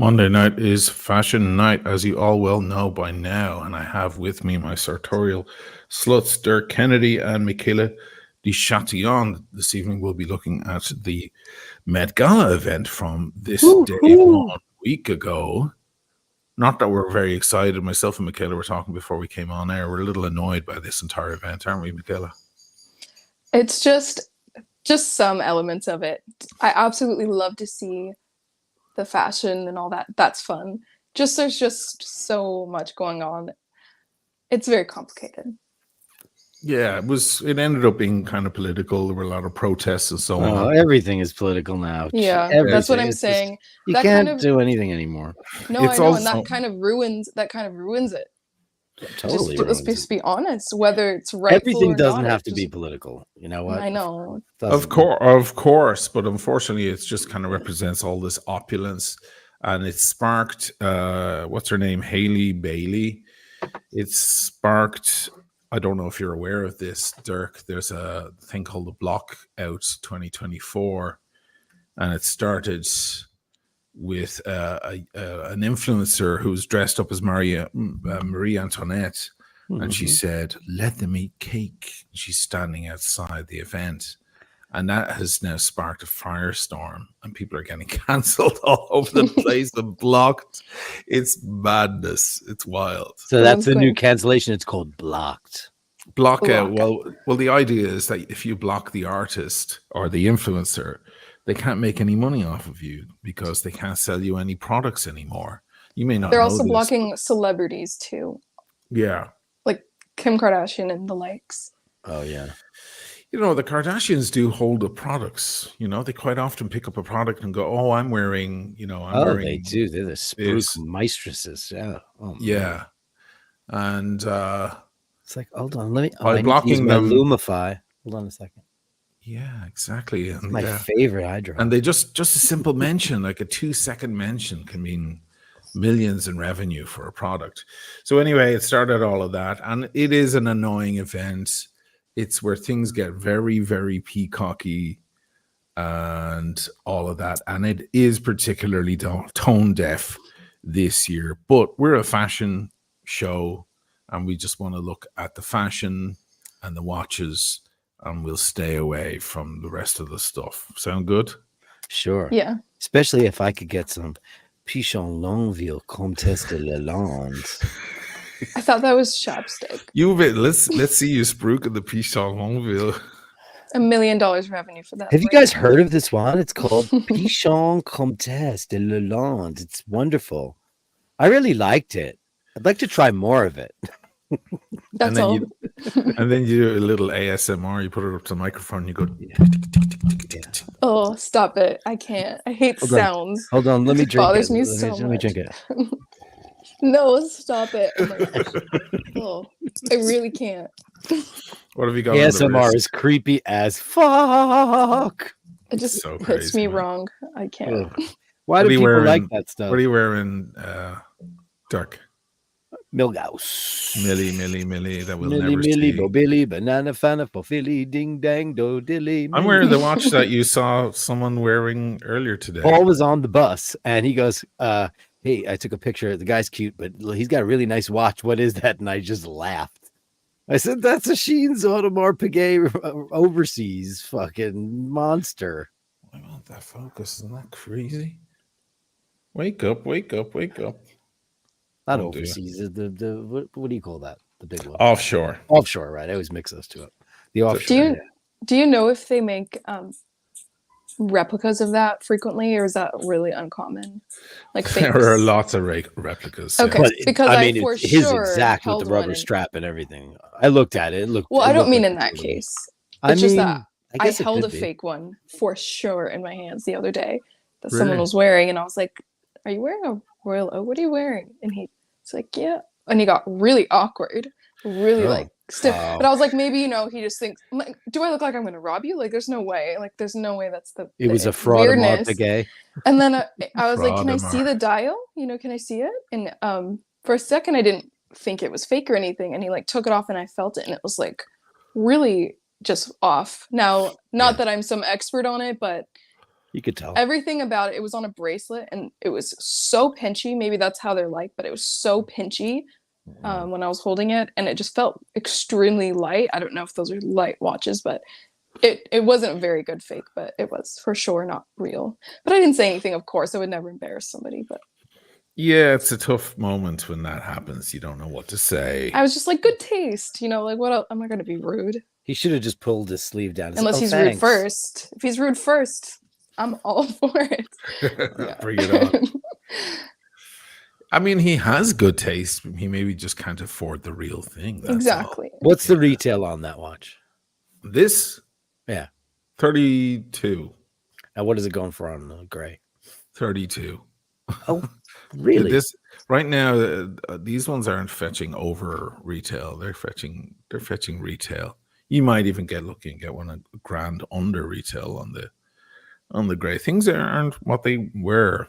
Monday night is fashion night, as you all well know by now, and I have with me my sartorial sluts, Dirk Kennedy and Michaela de Chatillon. This evening we'll be looking at the Met Gala event from this day Woohoo! 1 week ago. Not that we're very excited. Myself and Michaela were talking before we came on air. We're a little annoyed by this entire event, aren't we, Michaela? It's just some elements of it. I absolutely love to see the fashion and all that. That's fun. Just there's just so much going on. It's very complicated. Yeah, it ended up being kind of political. There were a lot of protests and so Oh, on. everything is political now. Yeah, Everything. that's what I'm It's just- saying. you That can't kind of do anything anymore. no, It's I know, and also- that kind of ruins it. Totally. Let's ruins just it. be honest. Whether it's right, Everything doesn't not, have it to be just- political. You know what? I know. Doesn't. Of course, but unfortunately, it's just kind of represents all this opulence, and it sparked what's her name, Haley Bailey. It sparked. I don't know if you're aware of this, Dirk. There's a thing called the Block Out 2024, and it started with an influencer who's dressed up as Marie Antoinette. And she Mhm. said, "Let them eat cake." She's standing outside the event. And that has now sparked a firestorm, and people are getting cancelled all over the place and blocked. It's madness. It's wild. So that's the new Going- cancellation. It's called blocked. Block out. Block Well, the idea is that if you block the artist or the influencer, they can't make any money off of you because they can't sell you any products anymore. You may not. They're know also this, blocking celebrities too, Yeah. like Kim Kardashian and the likes. Oh yeah. You know, the Kardashians do hold up products. You know, they quite often pick up a product and go, "Oh, I'm wearing," I'm Oh, wearing. they do. They're the spook this. mistresses. Yeah. Oh, man. Yeah. And It's like, hold on, let me. By I need to use blocking my them- Lumify. Hold on a second. yeah, exactly. And, My favorite eye drop. and they just a simple mention, like a 2-second mention, can mean millions in revenue for a product. So anyway, it started all of that, and it is an annoying event. It's where things get very, very peacocky and all of that. And it is particularly tone deaf this year. But we're a fashion show, and we just want to look at the fashion and the watches, and we'll stay away from the rest of the stuff. Sound good? Sure. Yeah. Especially if I could get some Pichon Longueville Comtesse de Lalande. I thought that was chapstick. Let's see you spruik in the Pichon Longueville. $1 million revenue for that. Have you right guys now. heard of this one? It's called Pichon Comtesse de Lalande. It's wonderful. I really liked it. I'd like to try more of it. That's then all. And then you do a little ASMR. You put it up to the microphone. You go. Oh, stop it. I can't. I hate Hold on. sounds. Hold on, let me It drink bothers it. me Let so let me drink it. No, stop it. Oh my gosh. Oh, I really can't. What have you got? on the ASMR wrist? is creepy as fuck. It just so hits crazy, me man. wong. I can't. Ugh. Why What do are you people like wearing? that stuff? What are you wearing, Dirk? Milhouse. Millie. That we'll Millie, never Millie, see. Bo Billy, banana fana, for Philly, ding dang, do dilly. I'm wearing the watch that you saw someone wearing earlier today. Paul was on the bus and he goes, hey, I took a picture. The guy's cute, but he's got a really nice watch. What is that? And I just laughed. I said, that's a Sheen's Audemars Piguet overseas fucking monster. I want that focus. Isn't that crazy? Wake up. Not Oh, dear. overseas. What do you call that? The big one. Offshore. Offshore, right? I always mix those two up. The offshore. Do you know if they make replicas of that frequently, or is that really uncommon? Like There fakes? are lots of replicas. Okay. But because I for it's his sure exact with held the rubber one. strap and everything. I looked at it. It looked. Well, it I don't looked mean like in a that cool- case. I It's just mean, that I guess it held a could be. fake one for sure in my hands the other day that someone Really? was wearing, and I was like, "Are you wearing a royal oak? What are you wearing?" And he's like, "Yeah," and he got really awkward, really Oh. like stiff. Oh. But I was like, maybe he just thinks, I'm like, "Do I look like I'm going to rob you?" Like, there's no way. Like, there's no way that's the. It was the a fraud of weirdness. Piguet. And then I was like, "Can I Fraudemar. see the dial? Can I see it?" And for a second, I didn't think it was fake or anything, and he like took it off, and I felt it, and it was like really just off. Now, not that I'm some expert on it, but You could tell. Everything about it was on a bracelet, and it was so pinchy. Maybe that's how they're like, but it was so pinchy when I was holding it, and it just felt extremely light. I don't know if those are light watches, but it wasn't a very good fake, but it was for sure not real. But I didn't say anything, of course. I would never embarrass somebody, but Yeah, it's a tough moment when that happens. You don't know what to say. I was just like, good taste, like what else? I'm not gonna be rude. He should have just pulled his sleeve down. Unless he's rude first. If he's rude first, I'm all for it. Yeah. Bring it on. I mean, he has good taste. He maybe just can't afford the real thing. That's Exactly. all. What's the retail on that watch? This? Yeah. 32. And what is it going for on the gray? 32. Oh, really? This right now, these ones aren't fetching over retail. They're fetching retail. You might even get one a grand under retail on the gray. Things aren't what they were.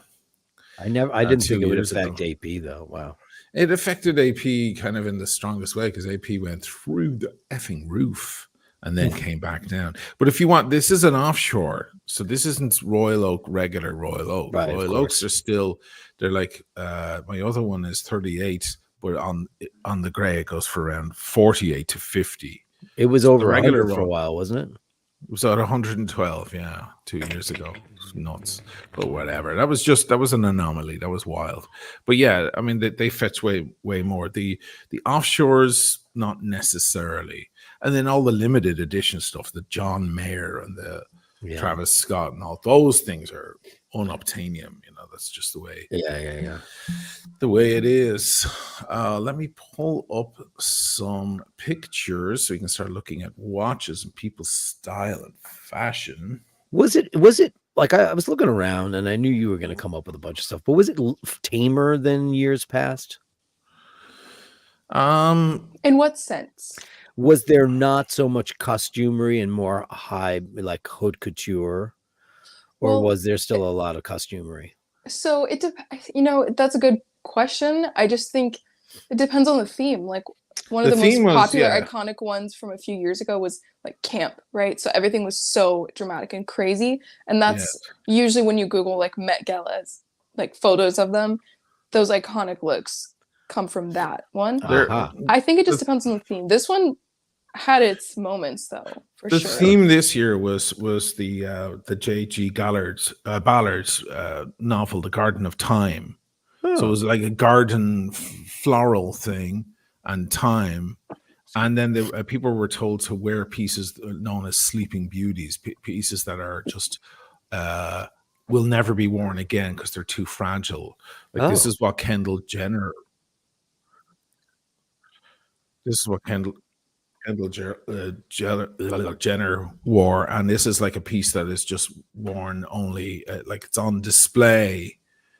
I didn't 2 think it would years affect ago. AP though. Wow. It affected AP kind of in the strongest way because AP went through the effing roof and then came back down. But if you want, this is an offshore. So this isn't Royal Oak, regular Royal Oak. Right, Royal Oaks are still, they're like, my other one is 38, but on the gray, it goes for around 48 to 50. It was over regular 100 for a one. while, wasn't it? It was at 112, yeah, 2 years ago. It was nuts, but whatever. That was an anomaly. That was wild. But yeah, I mean, they fetch way more. The offshores, not necessarily. And then all the limited edition stuff, the John Mayer and the Travis Scott and all those things are unobtainium. That's just the way. Yeah. The way it is. Let me pull up some pictures so you can start looking at watches and people's style and fashion. Was it like I was looking around and I knew you were going to come up with a bunch of stuff, but was it tamer than years past? In what sense? Was there not so much costumery and more high, like haute couture, or was there still a lot of costumery? So that's a good question. I just think it depends on the theme. Like one of the most popular iconic ones from a few years ago was like camp, right? So everything was so dramatic and crazy. And that's usually when you Google like Met Galas, like photos of them, those iconic looks come from that one. I think it just depends on the theme. This one had its moments though, for sure. The theme this year was the J.G. Ballard's novel, The Garden of Time. Oh. So it was like a garden floral thing and time. And then people were told to wear pieces known as sleeping beauties, pieces that are just will never be worn again because they're too fragile. Like this is what Kendall Jenner. This is what Kendall Jenner wore, and this is like a piece that is just worn only like it's on display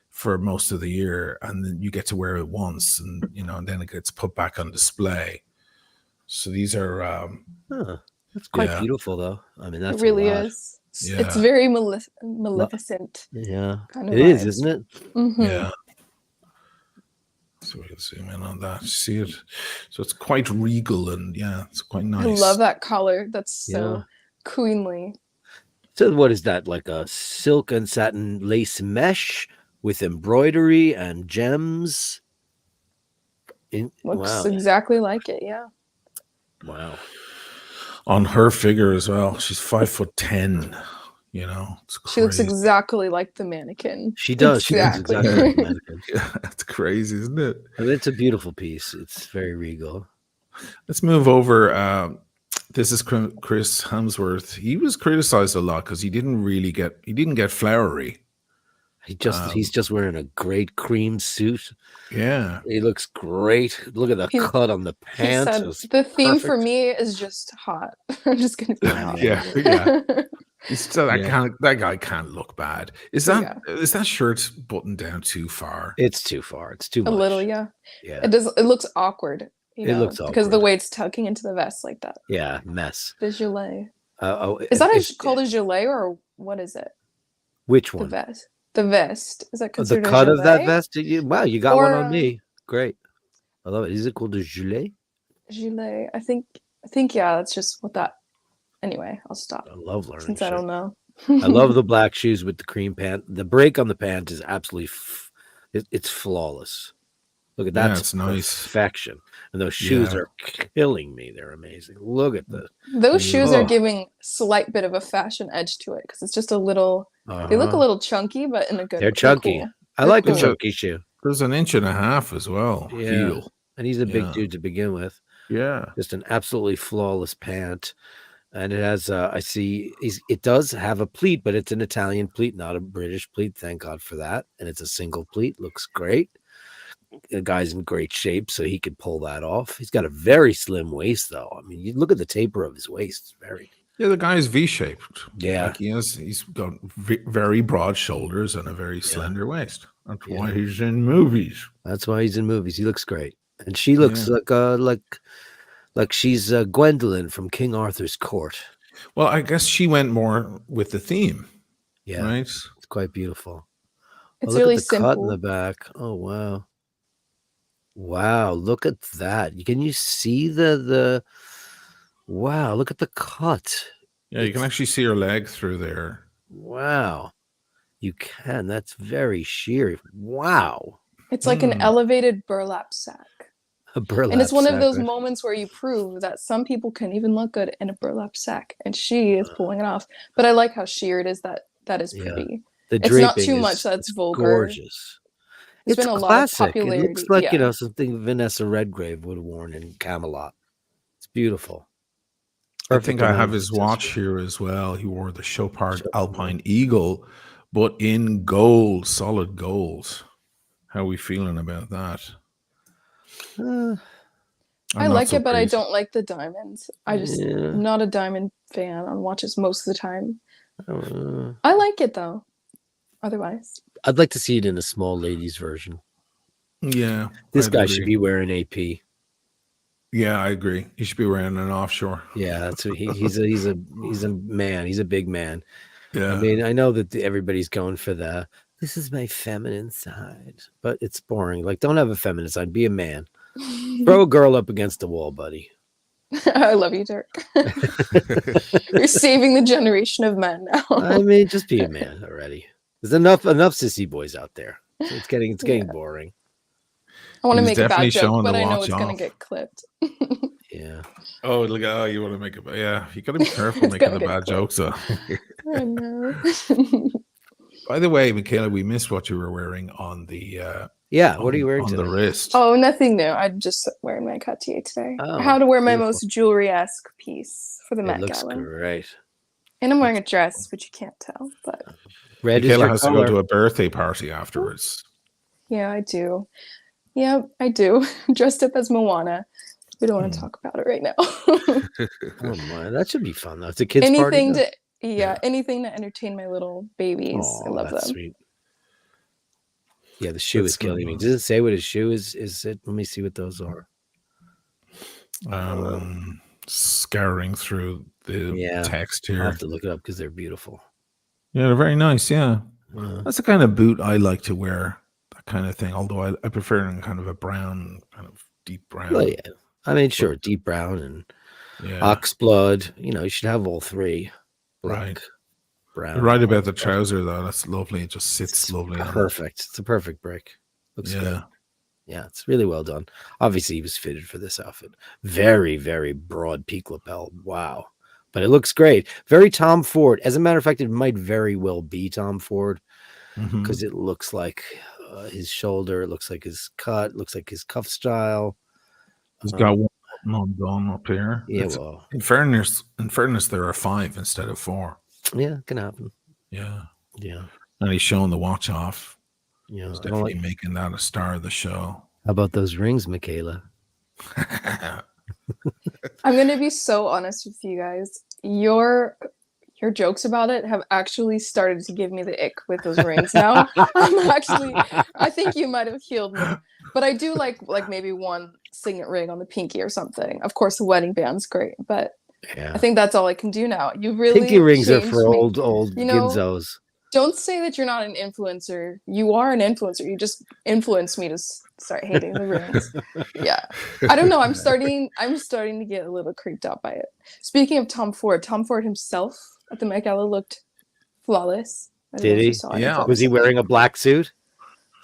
for most of the year, and then you get to wear it once, and and then it gets put back on display. So these are that's quite beautiful though. I mean, that's it really is. Yeah. It's very maleficent. Yeah, kind of it is, isn't it? Mm-hmm. Yeah. So we can zoom in on that. See it? So it's quite regal and it's quite nice. I love that color. That's so queenly. So what is that? Like a silk and satin lace mesh with embroidery and gems? Looks exactly like it. Yeah. Wow. On her figure as well. She's 5'10". It's crazy. She looks exactly like the mannequin. She does. Exactly. She looks exactly like the mannequin. Yeah, it's crazy, isn't it? And it's a beautiful piece. It's very regal. Let's move over. This is Chris Hemsworth. He was criticized a lot because he didn't get flowery. He's just wearing a great cream suit. Yeah, he looks great. Look at the cut on the pants. The theme for me is just hot. I'm just gonna be hot. Yeah. So that guy can't look bad. Is that shirt buttoned down too far? It's too far. It's too much. A little, yeah. Yeah. It does. It looks awkward. It looks awkward because of the way it's tucking into the vest like that. Yeah, mess. The gilet. Is that called a gilet or what is it? Which one? The vest. The vest. Is that considered the cut a of that vest? Wow, you got one on me. Great. I love it. Is it called a gilet? Gilet. I think yeah, that's just what that. Anyway, I'll stop. I love learning. Since I don't know. I love the black shoes with the cream pant. The break on the pant is absolutely, it's flawless. Look at that, Yeah, it's nice. perfection. And those shoes Yeah. are killing me. They're amazing. Look at the. Those shoes are Oh, giving slight bit of a fashion edge to it because it's just a little. They look a little chunky, but in a good. They're chunky. Cool. I like the cool. chunky shoe. There's an inch and a half as well. Yeah. Heel. And he's a big Yeah. dude to begin with. Yeah. Just an absolutely flawless pant. And it has, I see, it does have a pleat, but it's an Italian pleat, not a British pleat. Thank God for that. And it's a single pleat. Looks great. The guy's in great shape, so he could pull that off. He's got a very slim waist, though. I mean, you look at the taper of his waist; it's very. Yeah, the guy is V-shaped. Yeah. Like he's got very broad shoulders and a very slender waist. That's why he's in movies. That's why he's in movies. He looks great, and she looks like she's Gwendolyn from King Arthur's court. Well, I guess she went more with the theme. Yeah, Right. it's quite beautiful. It's look really at the cut in simple. the back. Oh wow, wow! Look at that. Can you see the? Wow! Look at the cut. Yeah, you can actually see her leg through there. Wow, you can. That's very sheer. Wow. It's like an elevated burlap sack. A burlap And it's one sack, of those right? moments where you prove that some people can even look good in a burlap sack, and she is pulling it off. But I like how sheer it is. That is Yeah. pretty. The It's not draping too is- much that's it's vulgar. Gorgeous. There's It's been a lot of classic. It popularity. looks like, yeah. something Vanessa Redgrave would have worn in Camelot. It's beautiful. I think I have amount of his watch accessory. here as well. He wore the Chopard Alpine Eagle, but in gold, solid gold. How are we feeling about that? Uh, I I'm not like so it, but I crazy. don't like the diamonds. I just Yeah. I'm not a diamond fan on watches most of the time. uh, I like it though. Otherwise, I'd like to see it in a small ladies version. Yeah, This I'd guy agree. should be wearing AP. Yeah, I agree. He should be wearing an offshore. Yeah, that's what he's a man. He's a big man. Yeah, I mean, I know that everybody's going for this is my feminine side, but it's boring. Like, don't have a feminine side. Be a man. Throw a girl up against the wall, buddy. I love you, Dirk. You're saving the generation of men now. I mean, just be a man already. There's enough sissy boys out there. So it's getting boring. I want to He's make a definitely bad joke, showing but the I know watch it's going to off. get clipped. Yeah. Oh, look! Oh, you want to make it? Yeah, you got to be careful It's making gonna the get bad clipped. jokes. Though. I know. By the way, Michaela, we missed what you were wearing on the. Yeah. What are you wearing on today? the wrist? Oh, nothing new. I'm just wearing my Cartier today. Oh, How to wear my beautiful. most jewelry-esque piece for the It Met looks Gala. great. And I'm wearing a dress, which you can't tell, but Red is Michaela your has color. to go to a birthday party afterwards. yeah, I do. Yeah, I do. Dressed up as Moana. We don't want to talk about it right now. Oh my, that should be fun. Though. It's a kids' party. anything though? anything to entertain my little babies. I Aw, love them. that's sweet. Yeah, the shoe That's is killing me. nice. Does it say what his shoe is? Is it? Let me see what those are. Scouring through the Yeah, text I'll here. have to look it up because they're beautiful. Yeah, they're very nice. Yeah, Uh, that's the kind of boot I like to wear. That kind of thing. Although I prefer in kind of a brown, kind of deep brown. well, yeah. I mean, sure, deep brown and Yeah. ox blood. You know, you should have all three. Black, Right. brown. You're right and about the ox blood. trouser though. That's lovely. It just sits It's lovely on it. perfect. It's a perfect break. Looks good. Yeah. Yeah, it's really well done. Obviously, he was fitted for this outfit. Very, very broad peak lapel. Wow. But it looks great. Very Tom Ford. As a matter of fact, it might very well be Tom Ford Mhm. because it looks like his shoulder. It looks like his cut. It looks like his cuff style. He's got one button undone up here. Yeah, It's- well, in fairness, there are 5 instead of 4. yeah, it can happen. Yeah. Yeah. And he's showing the watch off. Yeah. He's I don't definitely like, making that a star of the show. how about those rings, Michaela? I'm gonna be so honest with you guys. Your jokes about it have actually started to give me the ick with those rings now. I think you might have healed me. But I do like maybe one signet ring on the pinky or something. Of course the wedding band's great, but Yeah. I think that's all I can do now. You really Pinky rings are changed for me. old You know, Ginzos. Don't say that you're not an influencer. You are an influencer. You just influenced me to start hating the rings. Yeah, I don't know. I'm starting to get a little creeped out by it. Speaking of Tom Ford himself at the Met Gala looked flawless. I don't know Did if you he? saw it. Yeah. Was he wearing a black suit?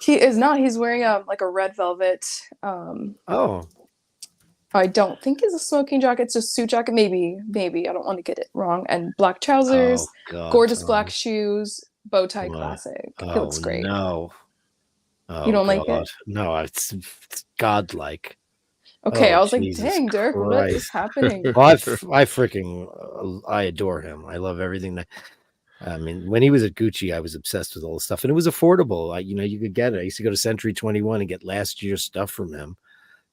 He is not. He's wearing like a red velvet. Oh, I don't think it's a smoking jacket. It's a suit jacket. Maybe. I don't want to get it wrong. And black trousers, oh God, gorgeous Tom. black shoes, bow tie What? classic. It Oh looks great. no! You Oh don't like God, it? no! It's godlike. Okay, Oh, I was like, Jesus dang, Dirk, what is Christ. happening? Well, I freaking I adore him. I love everything that. I mean, when he was at Gucci, I was obsessed with all the stuff, and it was affordable. You could get it. I used to go to Century 21 and get last year's stuff from him.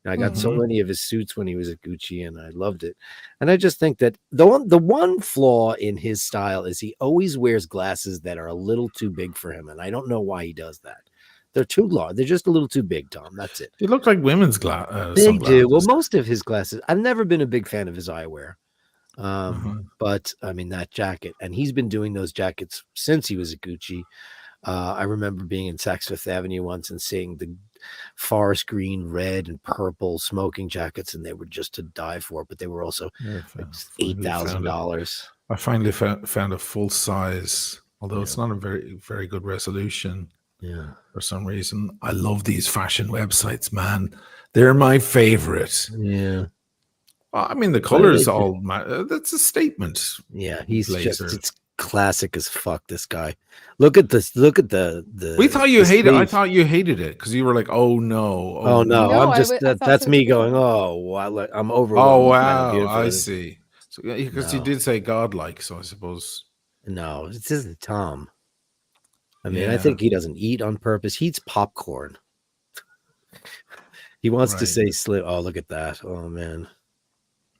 And I got so Mhm. many of his suits when he was at Gucci, and I loved it. And I just think that the one flaw in his style is he always wears glasses that are a little too big for him, and I don't know why he does that. They're too large. They're just a little too big, Tom. That's it. They look like women's They do. Well, sunglasses. most of his glasses. I've never been a big fan of his eyewear. Uh-huh. But I mean that jacket, and he's been doing those jackets since he was at Gucci. I remember being in Saks Fifth Avenue once and seeing the forest green, red, and purple smoking jackets, and they were just to die for. But they were also Yeah, like finally found it. $8,000. I finally found a full size, although it's Yeah. not a very, very good resolution Yeah, for some reason. I love these fashion websites, man. They're my favorite. yeah, I mean, the Well, colors they- all, that's a statement. yeah. He's Blazer. it's classic as fuck. This guy. Look at this. Look at the. We thought you the hated it. I sleeve. thought you hated it because you were like, oh no. Oh no, No, I'm I just would- I thought that's it me was going. good. Oh, wow, I'm over. Oh, Kind of wow. beautiful. I see. So, because you No. did say godlike, so I suppose. No, it's just Tom. I mean, I Yeah. think he doesn't eat on purpose. He eats popcorn. He wants to Right. say slim. Oh, look at that. Oh man.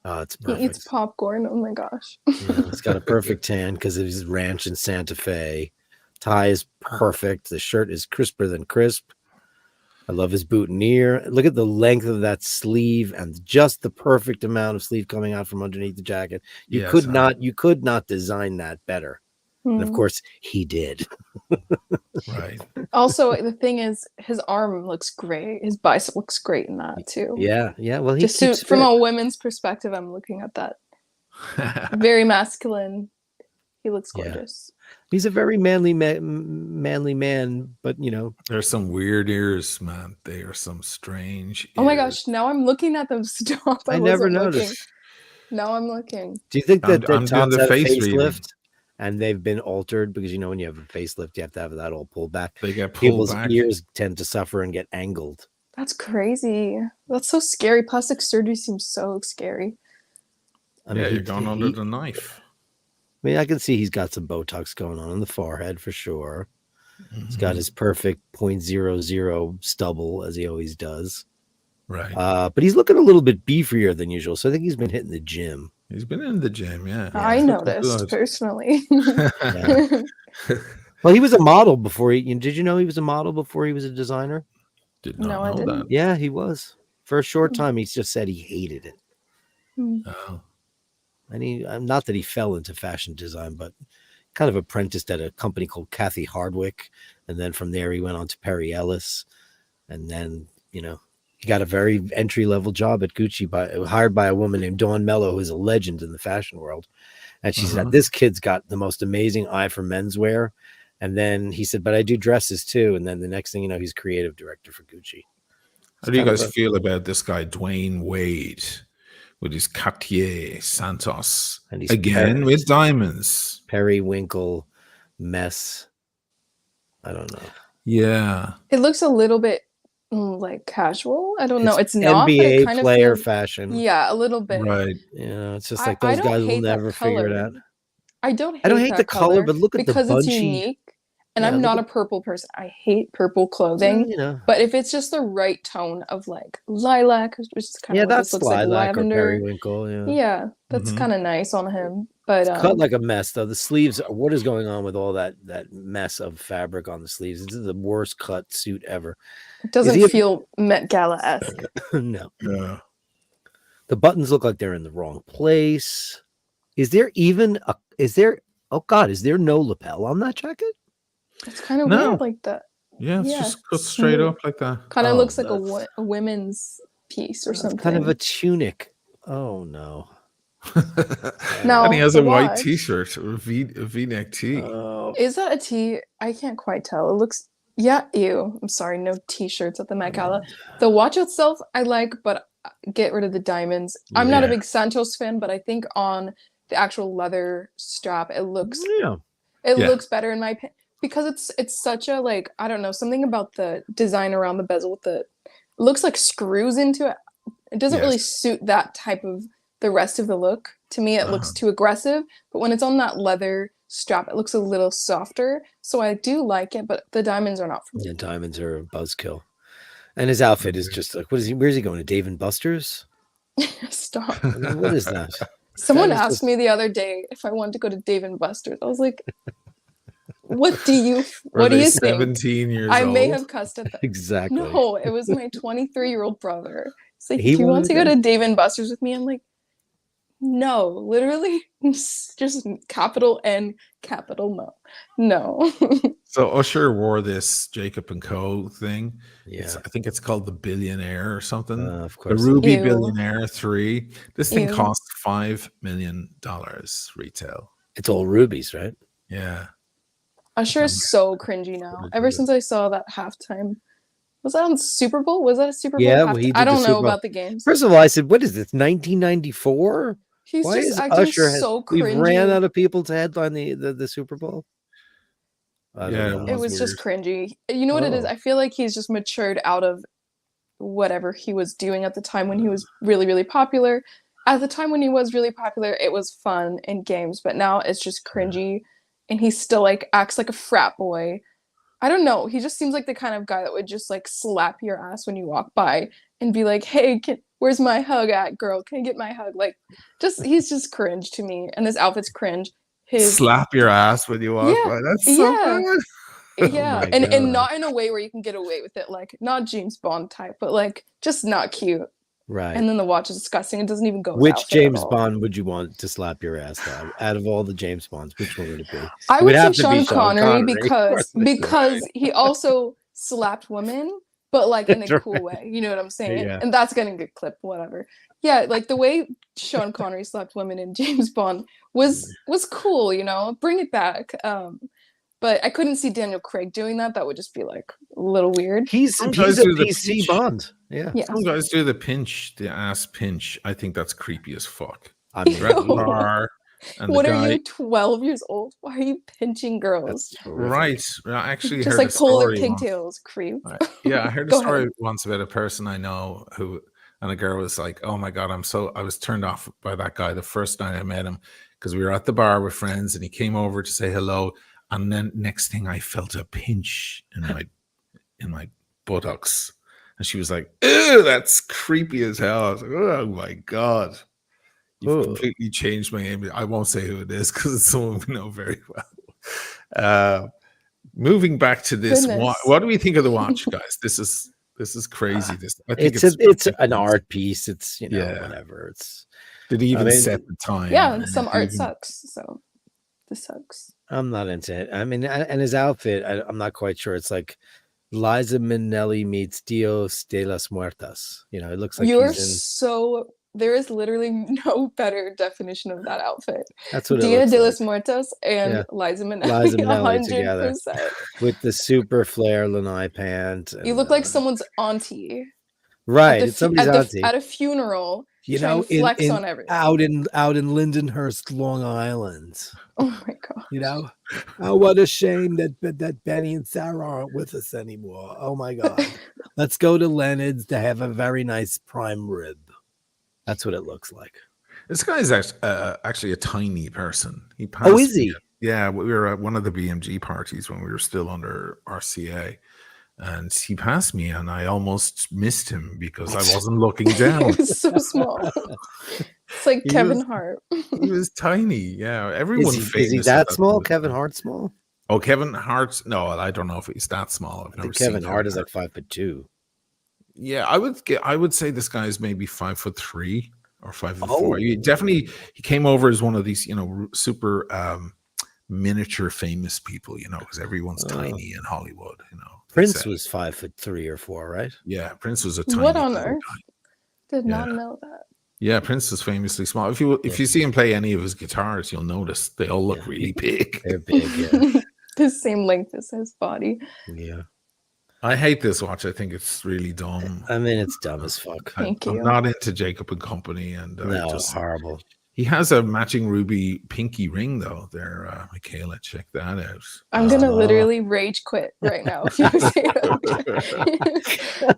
Oh, it's He perfect. eats popcorn. Oh my gosh. Yeah, he's got a perfect tan because of his ranch in Santa Fe. Tie is perfect. The shirt is crisper than crisp. I love his boutonniere. Look at the length of that sleeve and just the perfect amount of sleeve coming out from underneath the jacket. You Yes, could not design that better. And of Hmm. course, he did. Right. Also, the thing is, his arm looks great. His bicep looks great in that too. Yeah, yeah. Well, he Just keeps from fit. a women's perspective, I'm looking at that. Very masculine. He looks Yeah. gorgeous. He's a very manly man, but There's some weird ears, man. They are some strange Oh my ears. gosh! Now I'm looking at them. Stop! I never wasn't looking. noticed. Now I'm looking. Do you think I'm that doing Tom's the had a face reading. facelift and they've been altered? Because when you have a facelift, you have to have that all pulled back. They get pulled People's back. ears tend to suffer and get angled. That's crazy. That's so scary. Plastic surgery seems so scary. I mean, Yeah, you're going under the knife. I mean, I can see he's got some Botox going on in the forehead for sure. He's got his perfect 0.00 stubble as he always does. Right. But he's looking a little bit beefier than usual. So I think he's been hitting the gym. He's been in the gym, yeah. I He's looking noticed good. personally. Yeah. Well, he was a model before did you know he was a model before he was a designer? Did No, I not know didn't. that. Yeah, he was. For a short time, he just said he hated it. Oh. And not that he fell into fashion design, but kind of apprenticed at a company called Kathy Hardwick. And then from there, he went on to Perry Ellis. And then, he got a very entry-level job at Gucci hired by a woman named Dawn Mello, who's a legend in the fashion world. And she said, this kid's got the most amazing eye for menswear. And then he said, but I do dresses too. And then the next thing you know, he's creative director for Gucci. How do you kind of guys feel about this guy, Dwayne Wade, with his Cartier Santos? And he's Again with diamonds. periwinkle mess. I don't know. Yeah. It looks a little bit like casual. I don't know. It's not. But NBA it kind player of feels, fashion. yeah, a little bit. Right. It's just I- like I those don't guys will hate that never figure it color. out. I don't hate, I don't hate that the color, but look at the because it's bunchy- unique. And Yeah, I'm look not at- a purple person. I hate purple clothing. But if it's just the right tone of like lilac, which is kind of what that's this looks like, lilac or lavender. periwinkle. Yeah. Yeah, that's Mhm. kind of nice on him. But Cut like a mess though. The sleeves. What is going on with all that mess of fabric on the sleeves? This is the worst cut suit ever. it doesn't he a- feel Met Gala-esque. No, Yeah. the buttons look like they're in the wrong place. Is there even a? Is there? Oh God, is there no lapel on that jacket? It's kind of No. weird like that. Yeah, it's Yeah, just cut straight smooth. up like that. Kind of Oh, looks like that's- a women's piece or It's something. kind of a tunic. Oh no. No. And he has the a white watch. T-shirt or a V-neck tee. Oh, Is that a tee? I can't quite tell. It looks, yeah, ew. I'm sorry, no t-shirts at the Met Gala. The watch itself, I like, but get rid of the diamonds. I'm not a Yeah. big Santos fan, but I think on the actual leather strap, it looks yeah. Yeah. better in my opinion because it's such a like I don't know something about the design around the bezel with the it looks like screws into it. It doesn't really Yes. suit that type of the rest of the look. To me, it looks too aggressive. But when it's on that leather strap, it looks a little softer. So I do like it, but the diamonds are not for me. The diamonds are a buzzkill. And his outfit is just like, what is he? Where's he going? To Dave and Buster's? Stop. I mean, what is that? Someone That is asked just- me the other day if I wanted to go to Dave and Buster's. I was like, what do you Were they think? 17 years I old? may have cussed at that. Exactly. No, it was my 23-year-old brother. He's like, He do you want wanted to go to- to Dave and Buster's with me? I'm like, no, literally, just capital N, capital No. No. So Usher wore this Jacob and Co. thing. Yeah. I think it's called the Billionaire or something. Of The course. Ruby Ew. Billionaire 3. This thing Ew. cost $5 million retail. It's all rubies, right? Yeah. Usher is so cringy now. Really Ever good. since I saw that halftime, was that on Super Bowl? Was that a Super Bowl? Yeah, well, halftime? he did I the don't Super know Bowl. about the games. First of all, I said, what is this, 1994? He's Why just is acting Usher so we've cringy. ran out of people to headline the Super Bowl? I don't Yeah, know. It was just cringy. You know what it is? Oh. I feel like he's just matured out of whatever he was doing at the time when he was really, really popular. At the time when he was really popular, it was fun in games, but now it's just cringy and he still like acts like a frat boy. I don't know. He just seems like the kind of guy that would just like slap your ass when you walk by and be like, "Hey, where's my hug at, girl? Can I get my hug?" Like, he's just cringe to me. And this outfit's cringe. His Slap your ass when you walk Yeah, by. That's so yeah. bad. yeah, my and God. not in a way where you can get away with it, like not James Bond type, but like just not cute. Right. And then the watch is disgusting. It doesn't even go. with Which outfit at James all. Bond would you want to slap your ass out of all the James Bonds? Which one would it be? I It would say have to be Sean Connery of course. because he also slapped women, but like in a That's cool right. way. You know what I'm saying? Yeah. And that's gonna get clipped, whatever. Yeah, like the way Sean Connery slapped women in James Bond was cool. You know, bring it back. But I couldn't see Daniel Craig doing that. That would just be like a little weird. He's Some guys a do the PC pinch. Bond. Yeah. Yeah. Some guys do the ass pinch. I think that's creepy as fuck. I mean, They're at the Ew. bar, and What the are guy, you, 12 years old? Why are you pinching girls? that's horrific. right? I actually Just heard like a pull their story once. pigtails, creep. Yeah, I heard a Go story ahead. once about a person I know who, and a girl was like, "Oh my god, I was turned off by that guy the first night I met him because we were at the bar with friends, and he came over to say hello, and then next thing I felt a pinch in my buttocks, and she was like, "Ew, that's creepy as hell." I was like, "Oh my god." You've Oh. completely changed my name. I won't say who it is because it's someone we know very well. Moving back to this, Goodness. what do we think of the watch, guys? This is crazy. I think It's an art piece. It's Yeah. whatever. It's Did he even I mean, set the time? Yeah, And some did art he even- sucks. So this sucks. I'm not into it. I mean, and his outfit, I'm not quite sure. It's like Liza Minnelli meets Dios de las Muertas. You know, it looks like You're he's in. so there is literally no better definition of that outfit. That's what it Dia looks de like. los Muertos and Yeah. Liza Minnelli, Liza Minnelli 100%. With the super flare lanai pant. You and, look like someone's auntie. right. At It's somebody's auntie. at a funeral. You trying know, to flex on everything. out in Lindenhurst, Long Island. Oh my god. You know, oh, what a shame that Benny and Sarah aren't with us anymore. Oh my God. Let's go to Leonard's to have a very nice prime rib. That's what it looks like. This guy's actually a tiny person. He passed Oh, is he? me. Yeah, we were at one of the BMG parties when we were still under RCA, and he passed me, and I almost missed him because I wasn't looking down. It was so small. It's like He Kevin was- Hart. He was tiny. Yeah, everyone. Is he famous that is small? big. Kevin Hart small? Oh, Kevin Hart. No, I don't know if he's that small. I've I never think seen Kevin Hart is like 5'2". Yeah, I would say this guy is maybe 5'3" or 5'4". Oh. He came over as one of these, super miniature famous people, because everyone's Oh. tiny in Hollywood, they Prince say. was 5'3" or 4", right? Yeah, Prince was a tiny What on little earth? guy. Did not Yeah. know that. Yeah, Prince is famously small. If you see him play any of his guitars, you'll notice they all look really big. They're big. Yeah. The same length as his body. Yeah. I hate this watch. I think it's really dumb. I mean, it's dumb as fuck. Thank I'm you. not into Jacob and Company, and No, horrible. he has a matching ruby pinky ring though. There, Michaela, check that out. I'm gonna literally rage quit right now if you say that.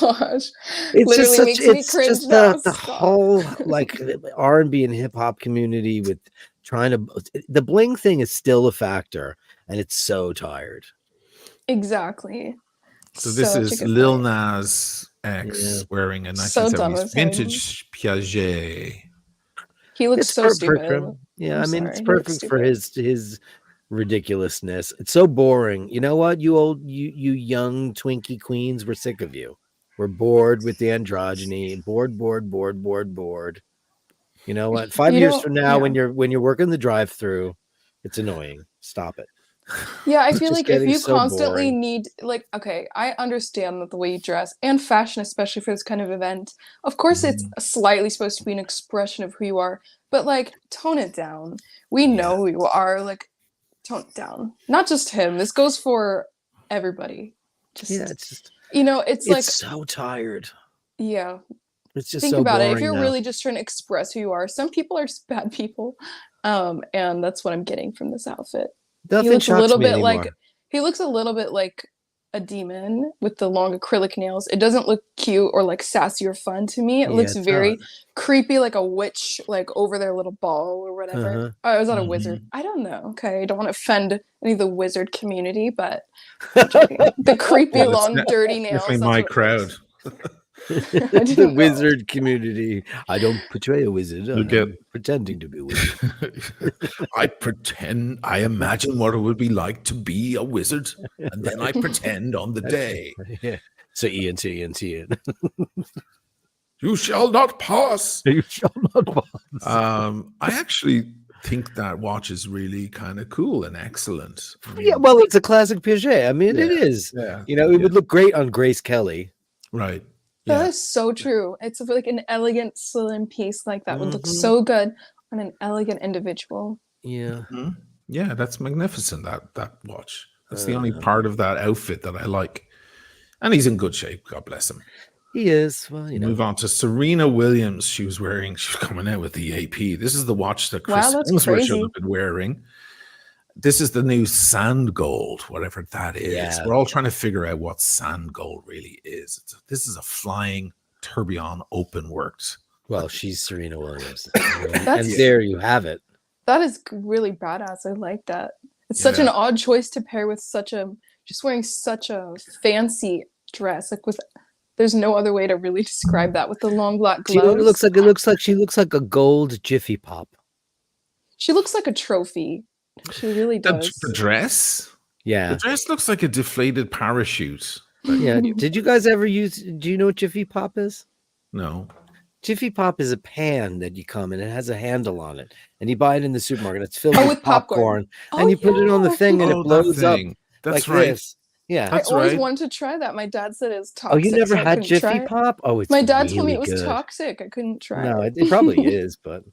Gosh, It's literally just makes me it's cringe just now. the Stop. whole like R&B and hip hop community with trying to the bling thing is still a factor, and it's so tired. Exactly. So this Such a is good Lil point. Nas X wearing a So done 1970s with him. vintage Piaget. He looks It's so perfect for stupid. him. Yeah, I'm I mean, sorry, it's he looks perfect for stupid. his ridiculousness. It's so boring. You know what? You young Twinkie queens, we're sick of you. We're bored with the androgyny. Bored. You know what? 5 You years don't- from now, yeah. when you're working the drive-through, it's annoying. Stop it. Yeah, I It's feel just like if getting you so constantly boring. need, like, okay, I understand that the way you dress and fashion, especially for this kind of event, of course, it's slightly supposed to be an expression of who you are, but like, tone it down. We know who you are, like, tone it down. Not just him. This goes for everybody. Just, Yeah, it's just it's like, so tired. yeah. It's just Think so about it. If boring you're now. really just trying to express who you are, some people are just bad people, and that's what I'm getting from this outfit. Nothing looks a shocks little me bit anymore. like he looks a little bit like a demon with the long acrylic nails. It doesn't look cute or like sassy or fun to me. It Yeah, looks it's very not. creepy, like a witch, like over their little ball or whatever. Uh-huh. Oh, I was not a wizard. I don't know. Okay, I don't want to offend any of the wizard community, but I'm joking. The creepy, Well, it's long, dirty nails. definitely That's my what it crowd. looks. The didn't know. wizard community. I don't portray a wizard. You I'm get- pretending to be a wizard. I imagine what it would be like to be a wizard, and then I pretend on the day. Yeah. So Ian. You shall not pass. You shall not pass. I actually think that watch is really kind of cool and excellent. I mean, Yeah, well, it's a classic Piaget. I mean, it Yeah, is. yeah, You know, it would look great on Grace Kelly. right. That Yeah, is so true. It's like an elegant, slim piece like that would look Mhm. so good on an elegant individual. Yeah. yeah, that's magnificent. That watch. That's the Uh, only part of that outfit that I like. And he's in good shape. God bless him. He is. Well, you know. Move on to Serena Williams. She was coming out with the AP. This is the watch that Chris Wow, that's Hemsworth should crazy. have been wearing. This is the new sand gold, whatever that is. Yeah. We're all trying to figure out what sand gold really is. This is a flying tourbillon open worked. Well, she's Serena Williams. and That's- there you have it. That is really badass. I like that. It's such an Yeah. odd choice to pair with just wearing such a fancy dress. Like there's no other way to really describe that with the long black Do you know what gloves. it looks like? She looks like a gold Jiffy Pop. She looks like a trophy. She really does. The dress? The Yeah. dress looks like a deflated parachute. Yeah. Did you guys ever do you know what Jiffy Pop is? No. Jiffy Pop is a pan that you come and it has a handle on it. And you buy it in the supermarket. It's filled Oh, with with popcorn. and you put it on the yeah. thing and Oh, it that blows up thing. That's like right. this. Yeah. That's I always right. wanted to try that. My dad said it was toxic. Oh, you never so I had couldn't try Jiffy it. Pop? Oh, it's My dad told me really it was good. toxic. I couldn't try No, it. it probably is, but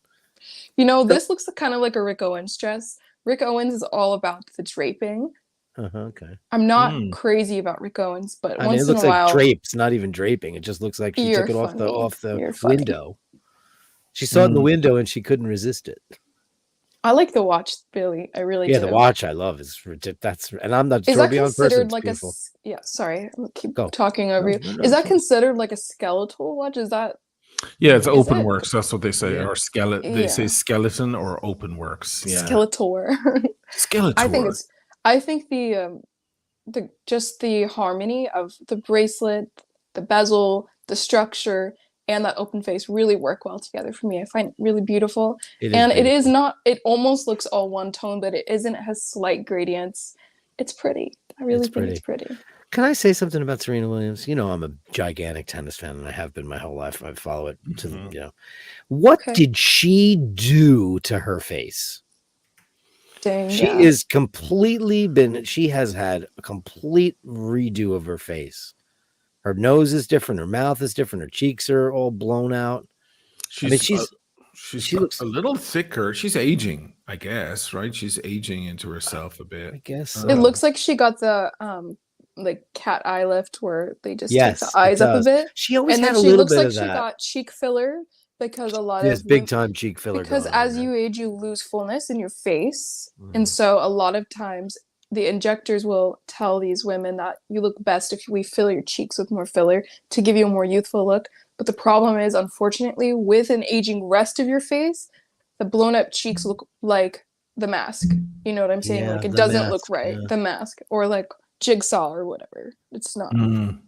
You know, this looks kind of like a Rick Owens dress. Rick Owens is all about the draping. okay. I'm not crazy about Rick Owens, but I mean, once it in looks a like while, drapes, not even draping. It just looks like she took You're it off funny. the You're funny. window. She saw it in the window and she couldn't resist it. I like the watch, Billy. I really Yeah, do. the watch I love is that's and I'm not Is that tourbillon person. considered It's like beautiful. yeah, sorry, I keep Go. talking over you. No, Is that it's fine. considered like a skeletal watch? Is that Yeah, it's Is open it? works. That's what they say. Yeah. Or skeleton. They say Yeah. skeleton or open works. Yeah. skeletor? Skeletor. I think the just the harmony of the bracelet, the bezel, the structure, and that open face really work well together for me. I find it really beautiful. It is not, it almost looks all one tone, but it isn't. It has slight gradients. It's pretty. I really think it's pretty. Can I say something about Serena Williams? You know, I'm a gigantic tennis fan and I have been my whole life. I follow it to the, you know. What Okay. did she do to her face? Dang, She yeah. is completely she has had a complete redo of her face. Her nose is different. Her mouth is different. Her cheeks are all blown out. I mean, She's she looks. a little thicker. She's aging, I guess, right? She's aging into herself a bit. I guess It so. looks like she got the like cat eye lift where they just take the Yes, it eyes up a does. bit. She always And had then a she little looks bit like of she that. got cheek filler because a lot Yes, of big time cheek filler. because going on as there. you age you lose fullness in your face. Mhm. And so a lot of times the injectors will tell these women that you look best if we fill your cheeks with more filler to give you a more youthful look. But the problem is, unfortunately, with an aging rest of your face, the blown up cheeks look like the mask. You know what I'm saying? Yeah, Like it the doesn't look mask, right. yeah. The mask. Or like Jigsaw or whatever. It's not. Mm.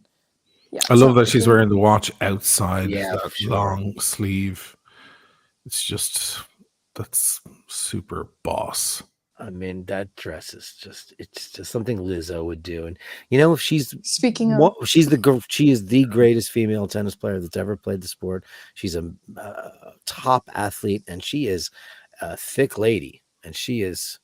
Yeah. I it's love not that she's looking- wearing the watch outside Yeah, that for sure. long sleeve. It's just that's super boss. I mean, that dress is just—it's just something Lizzo would do. And you know, if she's Speaking of she is the greatest female tennis player that's ever played the sport. She's a top athlete, and she is a thick lady. And she is,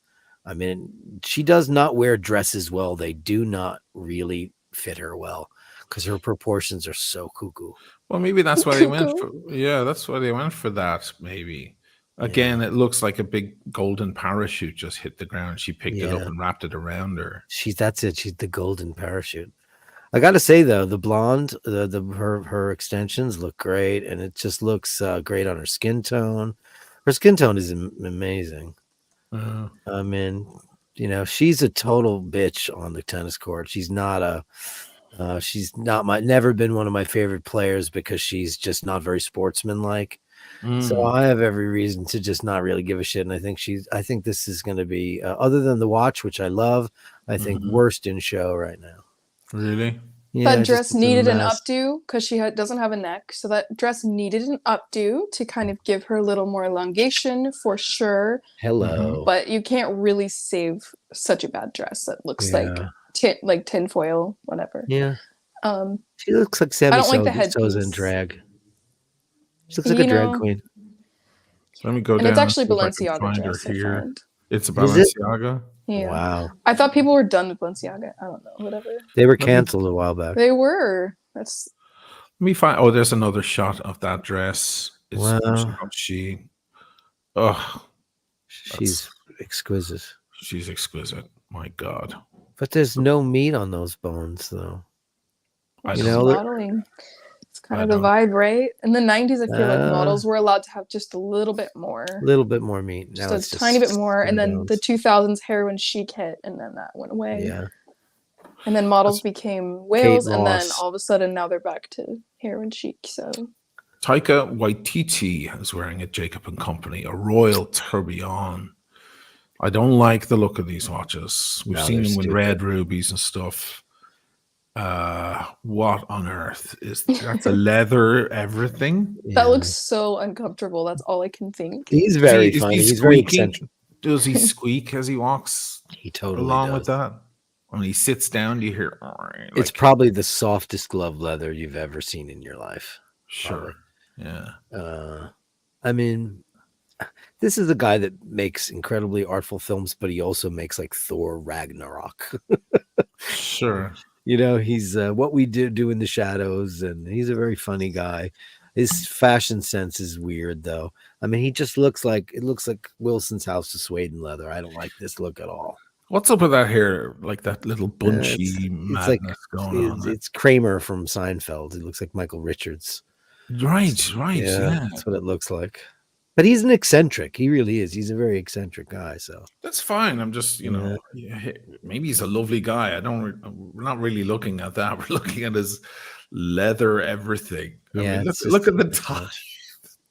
I mean, she does not wear dresses well. They do not really fit her well because her proportions are so cuckoo. Well, maybe that's why they went Cuckoo. for. Yeah, that's why they went for that. Maybe again, it looks like a big golden parachute just hit the ground. She picked it up Yeah. and wrapped it around her. That's it. She's the golden parachute. I got to say though, the blonde, her extensions look great, and it just looks great on her skin tone. Her skin tone is amazing. Uh, I mean, you know, she's a total bitch on the tennis court. She's not never been one of my favorite players because she's just not very sportsmanlike. So mm, I have every reason to just not really give a shit. And I think this is going to be, other than the watch, which I love, I think mhm. worst in show right now. Really? Yeah, that just dress it's a needed an mess. updo because she doesn't have a neck. So that dress needed an updo to kind of give her a little more elongation for sure. Hello. But you can't really save such a bad dress that looks Yeah. like tinfoil, whatever. Yeah. Um, She looks like Sammy I don't like the Sosa in headpiece. drag. She looks like a You drag know, queen. Let me go and down it's and actually see if I can Balenciaga find her dress. I here. found. It's a Is it? Balenciaga. Yeah, Wow. I thought people were done with Balenciaga. I don't know, whatever. They were Let me- canceled a while back. They were. That's Let me find. Oh, there's another shot of that dress. It's Wow. she. Oh, She's exquisite. she's exquisite. My God. But there's no meat on those bones, though. I You don't know, modeling. It's kind I of the don't- vibe, right? In the 90s, I feel like Uh, models were allowed to have just a little bit more. a little bit more meat. Now Just it's a tiny bit more. skin And then bones. the 2000s heroin chic hit, and then that went away. Yeah. And then models became whales, and then Moss. all of a sudden now they're back to heroin chic. So Taika Waititi is wearing a Jacob and Company, a Royal Tourbillon. I don't like the look of these watches. We've No, seen they're them with stupid. red rubies and stuff. What on earth is that's a leather everything? that Yeah. looks so uncomfortable. That's all I can think. He's very Is he funny. He's very squeaking? eccentric. Does he squeak as he walks He totally along does. with that? When he sits down, do you hear? It's probably the softest glove leather you've ever seen in your life. sure, yeah. I mean, this is a guy that makes incredibly artful films, but he also makes like Thor Ragnarok. Sure. You know, he's What We Do in the Shadows, and he's a very funny guy. His fashion sense is weird, though. I mean, it looks like Wilson's House of Suede and Leather. I don't like this look at all. What's up with that hair? Like that little bunchy It's madness going on. It's Kramer from Seinfeld. He looks like Michael Richards. Right, yeah. That's what it looks like. But he's an eccentric. He really is. He's a very eccentric guy. So That's fine. I'm just, maybe he's a lovely guy. We're not really looking at that. We're looking at his leather everything. Yeah, I mean, it's look just at the too tie. much.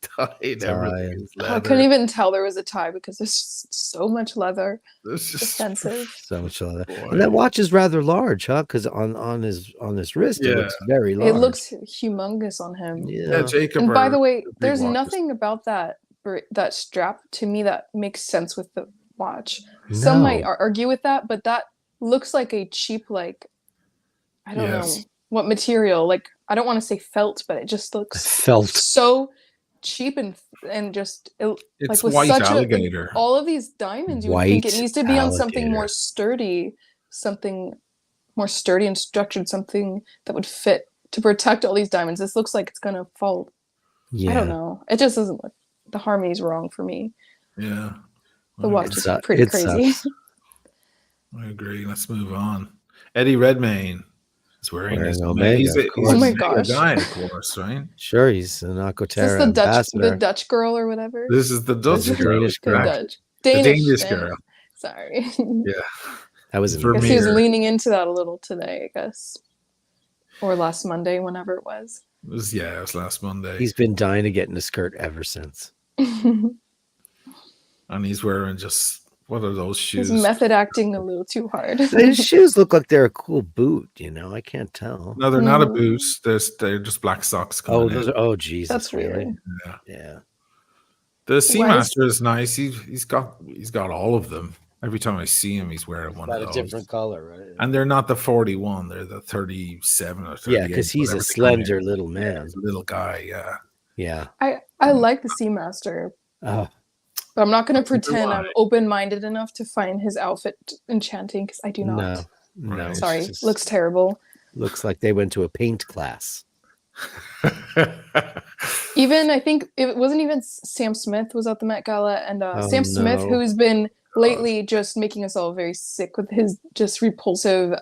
Tie and everything. is I couldn't leather. even tell there was a tie because there's so much leather. It's just Offensive. so much leather. Boy. And that watch is rather large, huh? Because on his wrist, it Yeah. looks very large. It looks humongous on him. yeah. Jacob. And by are the way, big there's watches. nothing about that strap to me that makes sense with the watch. Some No. might argue with that, but that looks like a cheap, like, I don't know Yes. what material. Like, I don't want to say felt, but it just looks Felt. so cheap and just It's like with white such alligator. all of these diamonds. You would think it White needs to be on something more alligator. sturdy, something more sturdy and structured, something that would fit to protect all these diamonds. This looks like it's gonna fall. Yeah. I don't know. It just doesn't look. The harmony's wrong for me. Yeah. The I watch agree. is pretty crazy. Sucks. I agree. Let's move on. Eddie Redmayne is wearing his Omega, He's a, of he's course. a Oh my mega gosh. guy, of course, right? Sure, he's an Is this Aquaterra the ambassador. Dutch girl or whatever? This is the Dutch The girl. Danish The girl. Dutch. The Danish, Danish thanks. girl. Sorry. Yeah. That was For I guess amazing. he was Vermeer. leaning into that a little today, I guess. Or last Monday, whenever it was. It was last Monday. He's been dying to get in a skirt ever since. And he's wearing just, what are those shoes? He's method acting a little too hard. His shoes look like they're a cool boot, you know. I can't tell. No, they're not a Mhm. boot. They're just black socks coming Oh, in. those are, oh Jesus, That's really? weird. Yeah. Yeah. The Why is- Seamaster is nice. He's got all of them. Every time I see him, he's wearing one Got of a those. different color, right? And they're not the 41, they're the 37 or 38. Yeah, because he's a whatever they come in. slender little Yeah, man. he's a little guy, yeah. Yeah. I like the Seamaster, Oh, but I'm not going to Neither pretend do I. I'm open-minded enough to find his outfit enchanting, because I do not. no. No. Right. it's Sorry, just- looks terrible. looks like they went to a paint class. Even I think it wasn't even Sam Smith was at the Met Gala, and Oh, Sam Smith, no. who's been lately just making us all very sick with his just repulsive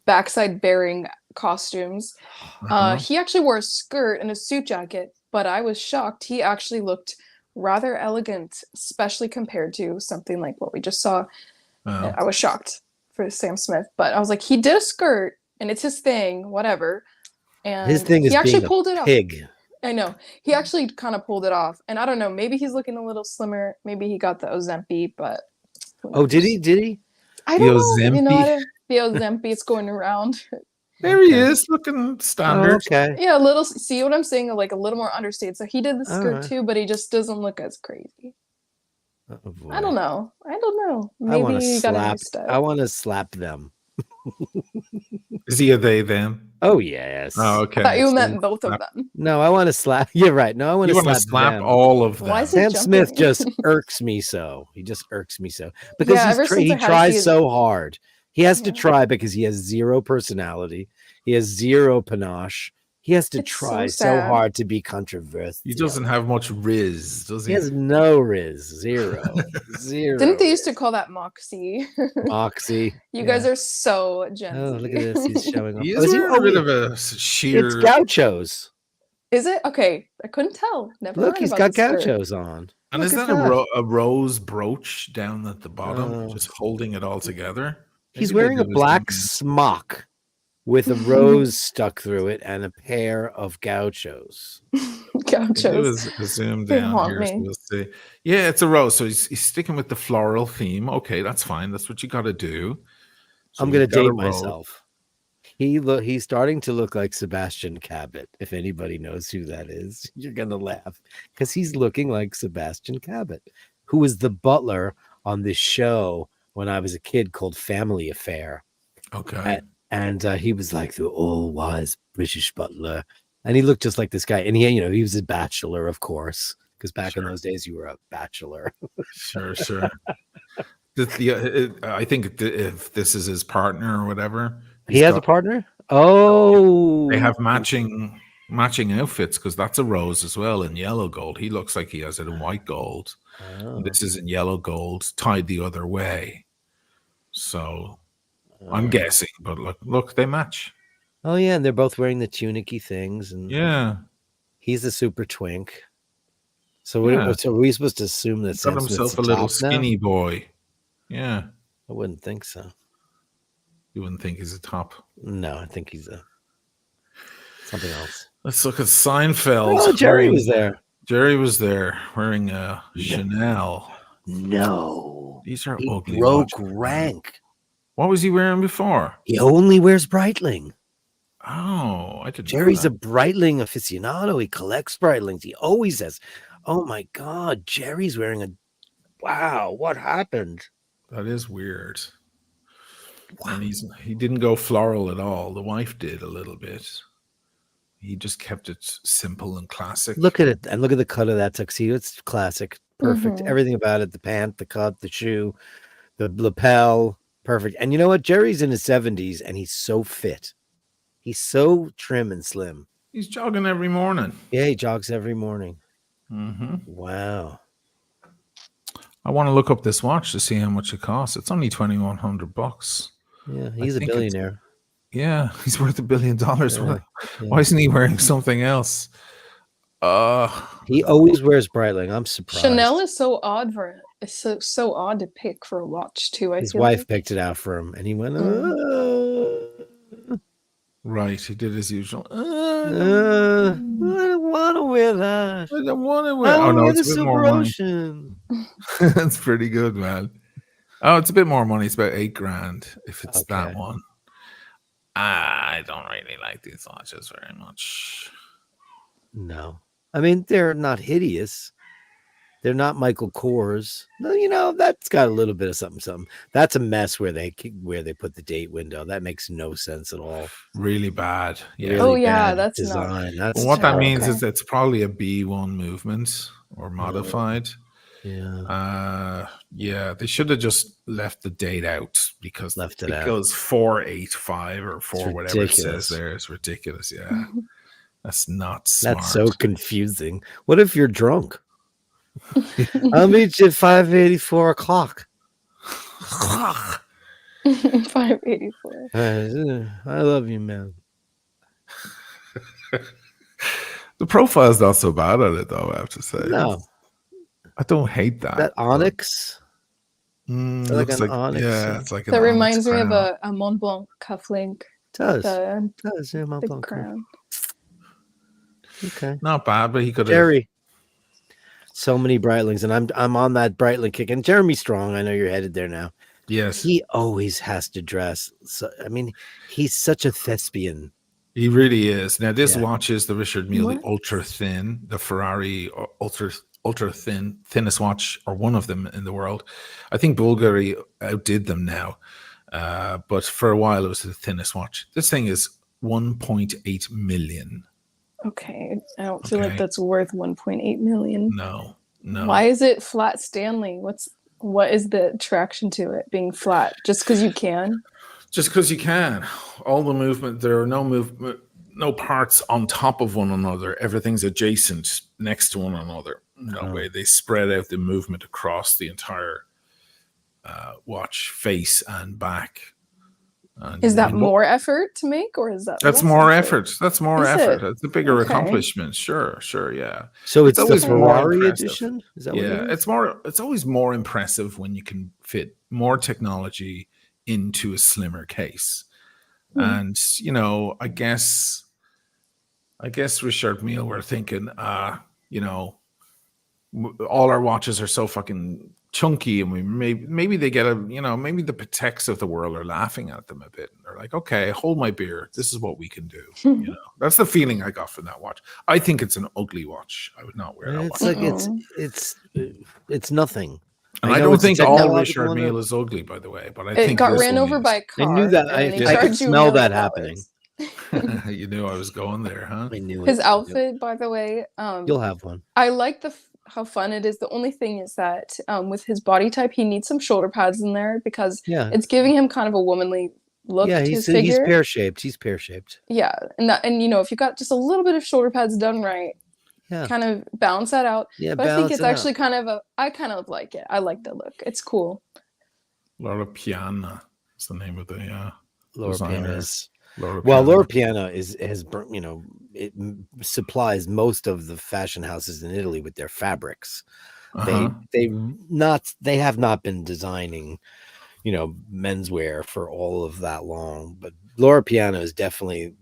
backside bearing costumes. Uh-huh. He actually wore a skirt and a suit jacket, but I was shocked. He actually looked rather elegant, especially compared to something like what we just saw. Oh. I was shocked for Sam Smith, but I was like, he did a skirt and it's his thing, whatever. And His thing is he actually being pulled a it off. pig. I know. He actually kind of pulled it off. And I don't know, maybe he's looking a little slimmer. Maybe he got the Ozempic, but who Oh, did knows? he? Did he? I don't know. You know, Ozempic? the Ozempic, it's going around. There he Okay. is, looking Oh, standard. okay. Yeah, a little. See what I'm saying? Like a little more understated. So he did the skirt Alright. too, but he just doesn't look as crazy. Oh, boy. I don't know. I don't know. I want Maybe to he got a new slap. style. I want to slap them. Is he a they them? Oh yes. Oh, okay. I thought you So meant both of slap- them. No, I want to slap. You're right. No, I want You to want to slap slap them. all of them. Why is he Sam Smith jumping? just irks me so. He just irks me so because Yeah, ever since he I had to see tries his- so hard. He has to Yeah. try because he has zero personality. He has zero panache. He has to It's so try so sad. hard to be controversial. He doesn't have much riz, does He he? has no riz. Zero. Zero. Didn't they used to call that Moxie? Moxie? You Yeah. guys are so Gen Oh, Z. look at this. He's showing off. He Oh, is is he- wearing oh, a bit wait. of a sheer. It's gauchos. Is it? Okay, I couldn't tell. Never Look, mind he's about got the skirt. gauchos on. And Look is at that that. a rose brooch down at the bottom, Oh. just holding it all together? He's Maybe they wearing a did black something- smock with a rose stuck through it and a pair of gauchos. We'll do Gauchos. a zoom They down haunt here so me. we'll see. Yeah, it's a rose. So he's sticking with the floral theme. Okay, that's fine. That's what you got to do. So I'm gonna we've got a date rose. myself. He's starting to look like Sebastian Cabot. If anybody knows who that is, you're gonna laugh because he's looking like Sebastian Cabot, who was the butler on this show when I was a kid called Family Affair. Okay. And he was like the all-wise British butler, and he looked just like this guy. And he was a bachelor, of course, because back in Sure. those days you were a bachelor. Sure. I think if this is his partner or whatever, He has a partner. Oh, They have matching outfits because that's a rose as well in yellow gold. He looks like he has it in white gold. Oh. This is in yellow gold, tied the other way. So I'm Oh. guessing, but look, they match. Oh yeah, and they're both wearing the tunicky things, and Yeah, he's a super twink. So, Yeah. so are we supposed to assume that he's Sam got Smith's himself the a little top now? skinny boy. Yeah, I wouldn't think so. you wouldn't think he's a top. No, I think he's a something else. Let's look at Seinfeld. Oh, Jerry wearing- was there. Jerry was there wearing a Chanel. No, These are he ugly. broke watches. rank. What was he wearing before? He only wears Breitling. Oh, I didn't. know Jerry's a that. Breitling aficionado. He collects Breitlings. He always says, "Oh my God, Jerry's wearing a." Wow, what happened? That is weird. And he didn't go floral at all. The wife did a little bit. He just kept it simple and classic. Look at it, and look at the cut of that tuxedo. It's classic, perfect. Mhm. Everything about it—the pant, the cut, the shoe, the lapel, perfect. And you know what? Jerry's in his 70s, and he's so fit. He's so trim and slim. He's jogging every morning. Yeah, he jogs every morning. Mm-hmm. Wow. I want to look up this watch to see how much it costs. It's only $2,100. Yeah, he's a think it's- billionaire. Yeah, he's worth $1 billion. Yeah, Why isn't he wearing something else? He always wears Breitling. I'm surprised. Chanel is so odd for it. It's so odd to pick for a watch too. His wife picked it out for him, and he went, Right, he did his usual. I don't want to wear that. I don't want to wear. I Oh want no, to wear it's the a bit more Silver money. Ocean. That's pretty good, man. Oh, it's a bit more money. It's about $8,000 if it's that Okay. one. I don't really like these watches very much. No, I mean they're not hideous. They're not Michael Kors. No, you know that's got a little bit of something. That's a mess where they put the date window. That makes no sense at all. Really bad. Yeah. Really Oh, yeah, bad that's design. not. That's Well, what that terrible. means Okay. is it's probably a B1 movement or modified. yeah. Yeah, they should have just left the date out because Left it it out. goes 485 or 4 whatever it ridiculous. says there. It's ridiculous. Yeah, that's not smart. That's so confusing. What if you're drunk? I'll meet you at 5:84 o'clock. 584. I love you, man. The profile's not so bad at it, though. I have to say. No, I don't hate that. that onyx. Mm, like looks an like onyx, yeah, yeah. it's like an That onyx reminds me of crown. a Mont Blanc cufflink. Does The yeah, Mont big Blanc. crown. Okay, Not bad, but he could have. Jerry. So many Breitlings, and I'm on that Breitling kick. And Jeremy Strong, I know you're headed there now. Yes, He always has to dress. So, I mean, he's such a thespian. he really is. Now this Yeah. watch is the Richard Mille, the What? ultra thin, the Ferrari ultra thin, thinnest watch, or one of them in the world. I think Bulgari outdid them now, but for a while it was the thinnest watch. This thing is 1.8 million. Okay, I don't feel like Okay. that's worth 1.8 million. No. Why is it flat Stanley? What is the attraction to it being flat? Just because you can? Just because you can. All the movement, there are no parts on top of one another. Everything's adjacent next to one another. That way they spread out the movement across the entire watch face and back. And Is that I mean, more effort to make, or is that That's less more effort? effort. That's more Is effort. it? It's a bigger Okay. accomplishment. Sure, yeah. So It's it's the always more Ferrari impressive. edition. Is that what Yeah, it is? it's always more impressive when you can fit more technology into a slimmer case. And you know, I guess Richard Mille were thinking, you know, all our watches are so fucking chunky, and we maybe they get maybe the Pateks of the world are laughing at them a bit, and they're like, okay, hold my beer, this is what we can do. You know, that's the feeling I got from that watch. I think it's an ugly watch. I would not wear that It's watch. like it's nothing. And I know don't it's a think all technological Richard Mille one. is ugly, by the way, but I It think got this ran one over is. by a car. I knew that. and they I could charge you smell $1 that million. happening. You knew I was going there, huh? I knew His it. outfit, by the way, You'll have one. I like how fun it is. The only thing is that with his body type, he needs some shoulder pads in there because Yeah. it's giving him kind of a womanly look Yeah, to he's his figure. pear shaped. He's pear shaped. Yeah, and you know, if you got just a little bit of shoulder pads done right, Yeah. kind of balance that out. Yeah, But I think balance it's it out. actually I kind of like it. I like the look. It's cool. Laura Piana is the name of the Laura designer. Piana's. Laura Well, Piana. Laura Piana it supplies most of the fashion houses in Italy with their fabrics. Uh-huh. They have not been designing, menswear for all of that long. But Laura Piana is definitely,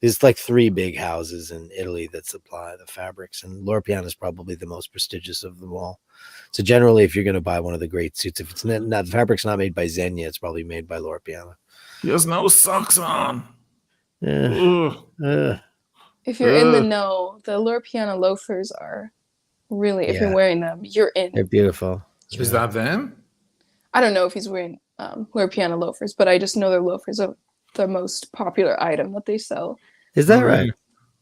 there's like 3 big houses in Italy that supply the fabrics, and Laura Piana is probably the most prestigious of them all. So generally, if you're going to buy one of the great suits, if it's not the fabric's not made by Zegna, it's probably made by Laura Piana. He has no socks on. Yeah. Ugh. If you're in the know, the Lure Piana loafers are really, if you're Yeah. wearing them, you're in. They're beautiful. Is that them? I don't know if he's wearing Lure Piana loafers, but I just know their loafers are the most popular item that they sell. Is that right?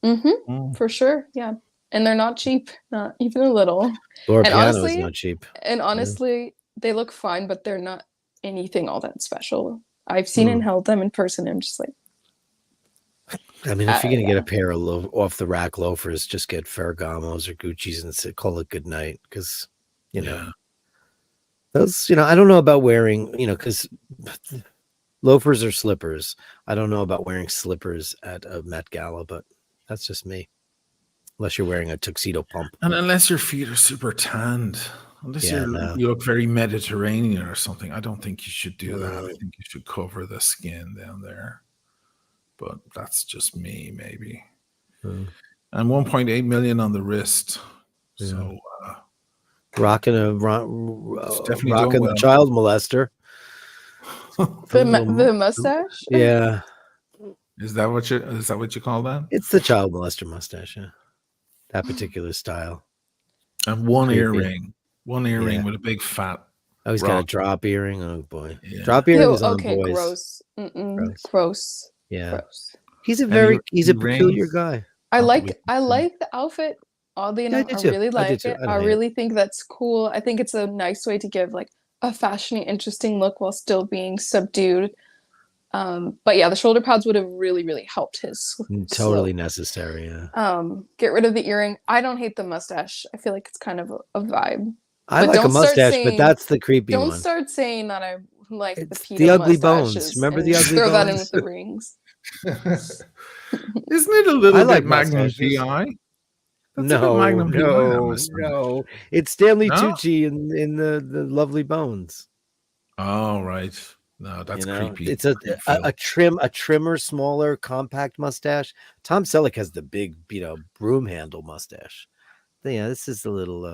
Mm-hmm. Mm. For sure, yeah. And they're not cheap, not even a little. Laura And Piano is honestly- not cheap. And honestly, they look fine, but they're not anything all that special. I've seen and held them in person, and I'm just like, I mean, if you're gonna get Yeah. a pair of off the rack loafers, just get Ferragamos or Gucci's and call it good night. Because you know Yeah. those. I don't know about wearing. Because loafers or slippers. I don't know about wearing slippers at a Met Gala, but that's just me. Unless you're wearing a tuxedo pump. And unless your feet are super tanned, unless Yeah, no. you look very Mediterranean or something, I don't think you should do that. I No. think you should cover the skin down there. But that's just me, maybe. Mm. And 1.8 million on the wrist. Yeah. So Rocking it's definitely rocking doing the well. child molester. The mustache. Yeah, Is that what you call that? it's the child molester mustache. Yeah. That particular style. And one Creepy. earring. One earring Yeah. with a big fat. Oh, he's got a rock. drop earring. Oh boy, Yeah. drop earring Ew, is on okay, boys. gross. Gross. Gross. Yeah, Gross. he's a And he's a earrings. peculiar guy. I Not that like we I can see. like the outfit. Oddly Yeah, I enough, do I too. really I do like too. it. I don't I hate really think that's cool. I think it's a nice way to give like a fashiony, interesting look while still being subdued. But yeah, the shoulder pads would have really, really helped his Totally slope. necessary. Yeah, Get rid of the earring. I don't hate the mustache. I feel like it's kind of a vibe. I But like a don't start mustache, but saying that's the creepy don't one. start saying that I like the It's PETA the ugly bones. mustaches Remember and the ugly throw that in bones? with the rings. Isn't it a little I bit like Magnum mustaches. PI? That's a bit No, Magnum PI, no, honestly. no. It's Stanley No? Tucci in the Lovely Bones. Oh, right. No, that's creepy. It's a trimmer, smaller, compact mustache. Tom Selleck has the big, broom handle mustache. Yeah, this is a little.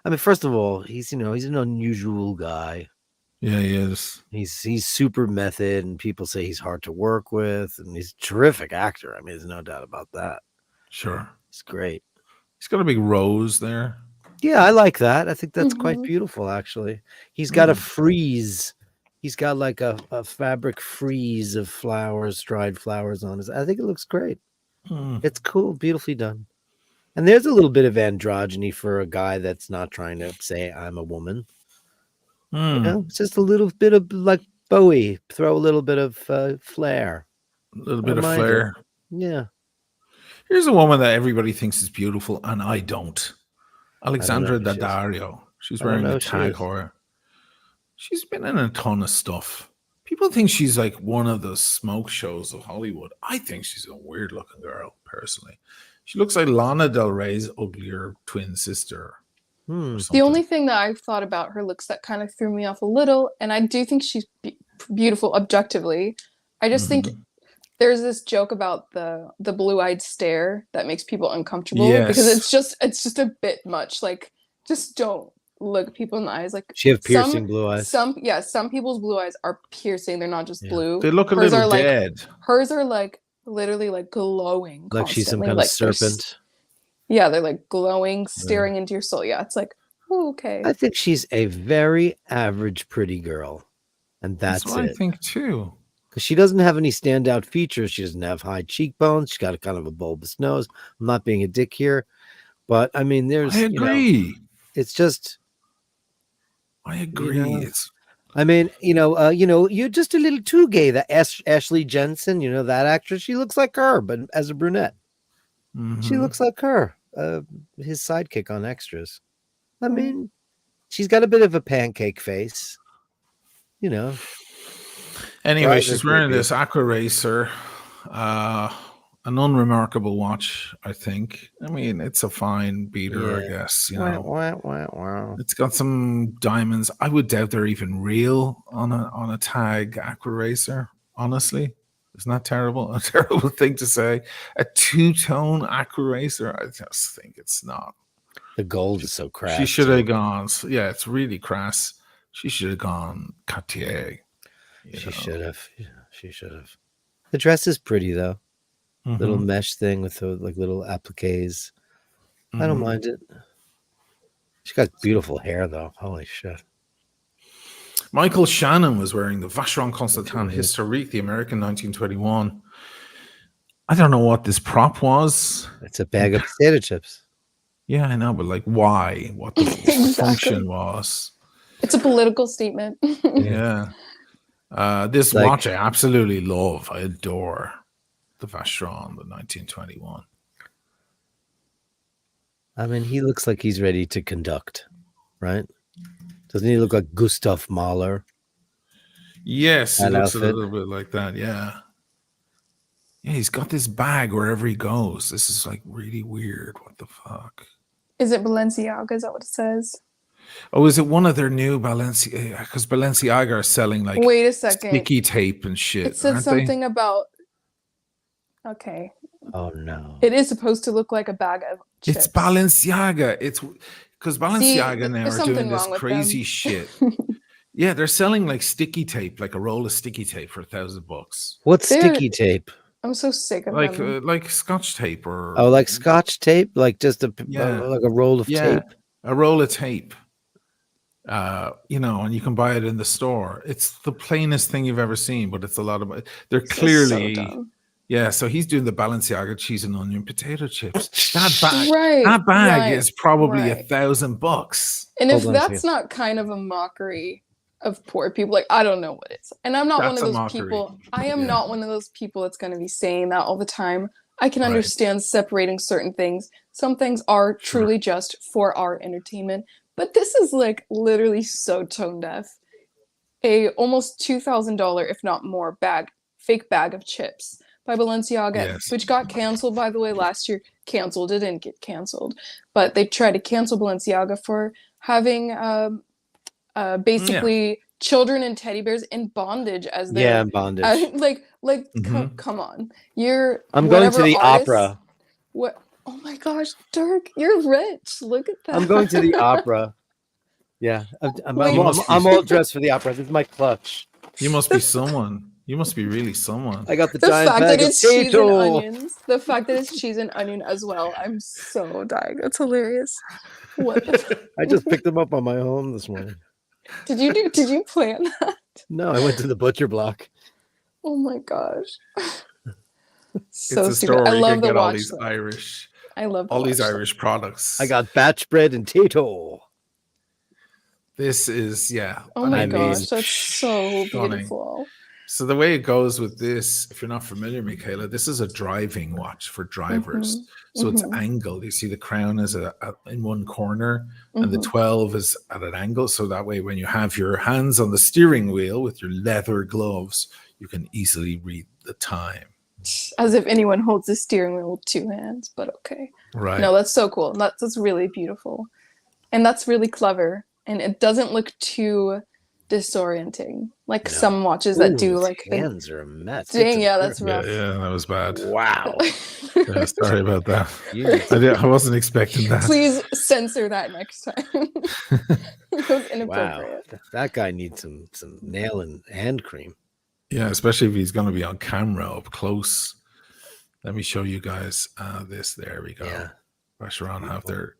I mean, first of all, he's an unusual guy. Yeah, he is. He's super method, and people say he's hard to work with, and he's a terrific actor. I mean, there's no doubt about that. Sure. It's great. He's got a big rose there. Yeah, I like that. I think that's quite Mhm. beautiful, actually. He's got a Mm. frieze. He's got like a fabric frieze of flowers, dried flowers on his. I think it looks great. Mm. It's cool, beautifully done. And there's a little bit of androgyny for a guy that's not trying to say I'm a woman. Mm. It's just a little bit of like Bowie. Throw a little bit of flair. A little I bit don't of mind it. flair. Yeah. Here's a woman that everybody thinks is beautiful, and I don't. Alexandra who she is. Daddario. She's I don't wearing know a who she tag is. heuer. She's been in a ton of stuff. People think she's like one of the smoke shows of Hollywood. I think she's a weird looking girl, personally. She looks like Lana Del Rey's uglier twin sister. or The something. only thing that I've thought about her looks that kind of threw me off a little, and I do think she's beautiful objectively. I just think Mhm. there's this joke about the blue-eyed stare that makes people uncomfortable because Yes. it's just a bit much. Like, just don't look people in the eyes. Like, She have piercing blue eyes. some people's blue eyes are piercing. They're not just Yeah. blue. They look a Hers little are like dead. hers are like literally like glowing. Like she's some constantly. kind Like, of they're serpent. yeah, they're like glowing, staring into your soul. Yeah, it's like, oh, okay. I think she's a very average pretty girl. And that's what I it. think too. Because she doesn't have any standout features. She doesn't have high cheekbones. She's got a kind of a bulbous nose. I'm not being a dick here. But I mean, there's I agree. it's just I agree. It's I mean, you're just a little too gay. That Ashley Jensen, that actress, she looks like her, but as a brunette. She mhm. looks like her, his sidekick on Extras. I mean, she's got a bit of a pancake face, Anyway, Right, she's that's wearing creepy. this Aqua Racer, an unremarkable watch, I think. I mean, it's a fine beater, I Yeah. guess. Wow. It's got some diamonds. I would doubt they're even real on a tag Aqua Racer. Honestly, isn't that terrible? A terrible thing to say. A two-tone Aqua Racer. I just think it's not. The gold is so crass. She should have gone. Yeah, it's really crass. She should have gone Cartier. She should have. She should have. The dress is pretty though. Mhm. Little mesh thing with the like little appliques. I don't Mhm. mind it. She got beautiful hair though. Holy shit. Michael Shannon was wearing the Vacheron Constantin Historique, the American 1921. I don't know what this prop was. It's a bag of potato chips. Yeah, I know, but like, why? What the Exactly. function was? It's a political statement. Yeah. This Like- watch I absolutely love. I adore. the Vacheron, the 1921. I mean, he looks like he's ready to conduct, right? Doesn't he look like Gustav Mahler? Yes, That he looks a outfit. little bit like that. Yeah. Yeah, he's got this bag wherever he goes. This is like really weird. What the fuck? Is it Balenciaga? Is that what it says? Oh, is it one of their new Balenciaga? Because Balenciaga are selling like Wait a second. sticky tape and shit, It said aren't something about. Okay, Oh no. it is supposed to look like a bag of they? chips. It's Balenciaga. It's because Balenciaga now there's are something doing this wrong with crazy them. shit. Yeah, they're selling like sticky tape, like a roll of sticky tape for $1,000. What's They're- sticky tape? I'm so sick of Like them. like Scotch tape or Oh, like Scotch tape, like just Yeah. like a roll of yeah, tape. a roll of tape. You know, and you can buy it in the store. It's the plainest thing you've ever seen, but it's a lot of. They're This is clearly, so dumb. yeah. So he's doing the Balenciaga cheese and onion potato chips. That bag, Right, that bag right, is probably right. $1,000. And if Hold on a that's not kind of a mockery of poor people, like I don't know what it's. And I'm not one That's of a those mockery. people. I am Yeah. not one of those people that's going to be saying that all the time. I can Right. understand separating certain things. Some things are Sure. truly just for our entertainment, but this is like literally so tone deaf. A almost $2,000, if not more, fake bag of chips by Balenciaga, Yes. which got canceled, by the way, last year. Canceled. It didn't get canceled, but they tried to cancel Balenciaga for having basically children and teddy bears in bondage as Yeah, their in bondage. Mhm. come on. You're I'm going to whatever the artist- opera. What? Oh my gosh, Dirk, you're rich. Look at that. I'm going to the opera. Yeah, I'm Wait. all dressed for the opera. This is my clutch. You must be someone. You must be really someone. I got the The giant fact bag that of it's cheese and Tito. onions. The fact that it's cheese and onion as well. I'm so dying. That's hilarious. What? I just picked them up on my own this morning. Did you plan that? No, I went to the butcher block. Oh my gosh. It's So a stupid. store I you love can the get all watch. these though. Irish, I love the all these watch, though. Irish products. I got batch bread and Tito. This is Oh my I mean, gosh, that's so stunning. beautiful. So the way it goes with this, if you're not familiar, Michaela, this is a driving watch for drivers. So it's mhm. angled. You see the crown is in one corner and the Mhm. 12 is at an angle. So that way, when you have your hands on the steering wheel with your leather gloves, you can easily read the time. As if anyone holds the steering wheel with two hands, but okay. Right. No, that's so cool. That's really beautiful. And that's really clever. And it doesn't look too disorienting. Like No. some watches that do His like the hands are a mess. dang, It's yeah, that's Yeah, rough. that was bad. Wow. Yeah, sorry about that. You- I wasn't expecting that. Please censor that next time. It was wow. inappropriate. That guy needs some nail and hand cream. Yeah, especially if he's going to be on camera up close. Let me show you guys this. There we go. Yeah. Vacheron have their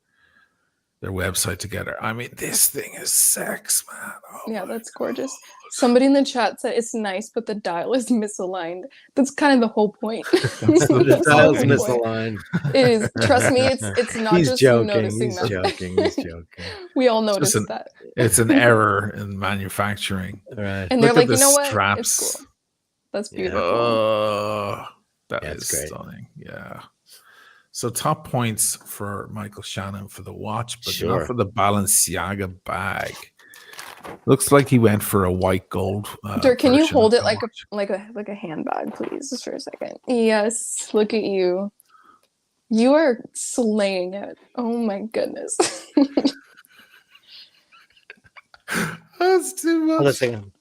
website together. I mean, this thing is sex, man. Oh Yeah, my that's gorgeous. Somebody in the chat said it's nice, but the dial is misaligned. That's kind of the whole point. The That's dial's the whole point. misaligned. It is. Trust me, it's not He's just you joking. noticing He's that. joking. He's joking. We all It's just noticed that. It's an error in manufacturing. Right. And they're Look at like, you the know what? It's straps. cool. That's Yeah. beautiful. Oh, that Yeah, is it's great. stunning. Yeah. So top points for Michael Shannon for the watch, but Sure. not for the Balenciaga bag. Looks like he went for a white gold. Dirk, can you version hold of it the like watch. a handbag, please, just for a second? Yes, look at you. You are slaying it. Oh my goodness. That's too much. Hold on a second.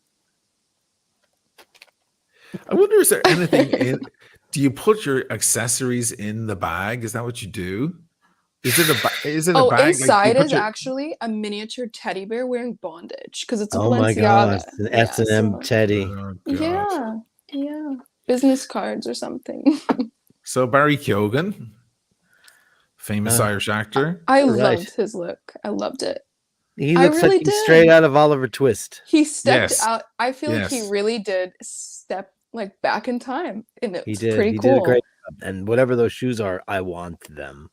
I wonder, is there anything in? Do you put your accessories in the bag? Is that what you do? Is it a Oh, bag? inside you put is your- actually a miniature teddy bear wearing bondage because it's a Oh my Balenciaga. god. An Yeah, S&M so- Teddy. Oh, God. Yeah, yeah. Business cards or something. So Barry Keoghan, famous Uh, Irish actor. I Right. loved his look. I loved it. He I looks really like he's did. straight out of Oliver Twist. He stepped Yes. out. I feel like he Yes. really did step like back in time, and it's He did. pretty He cool. did a great job. And whatever those shoes are, I want them.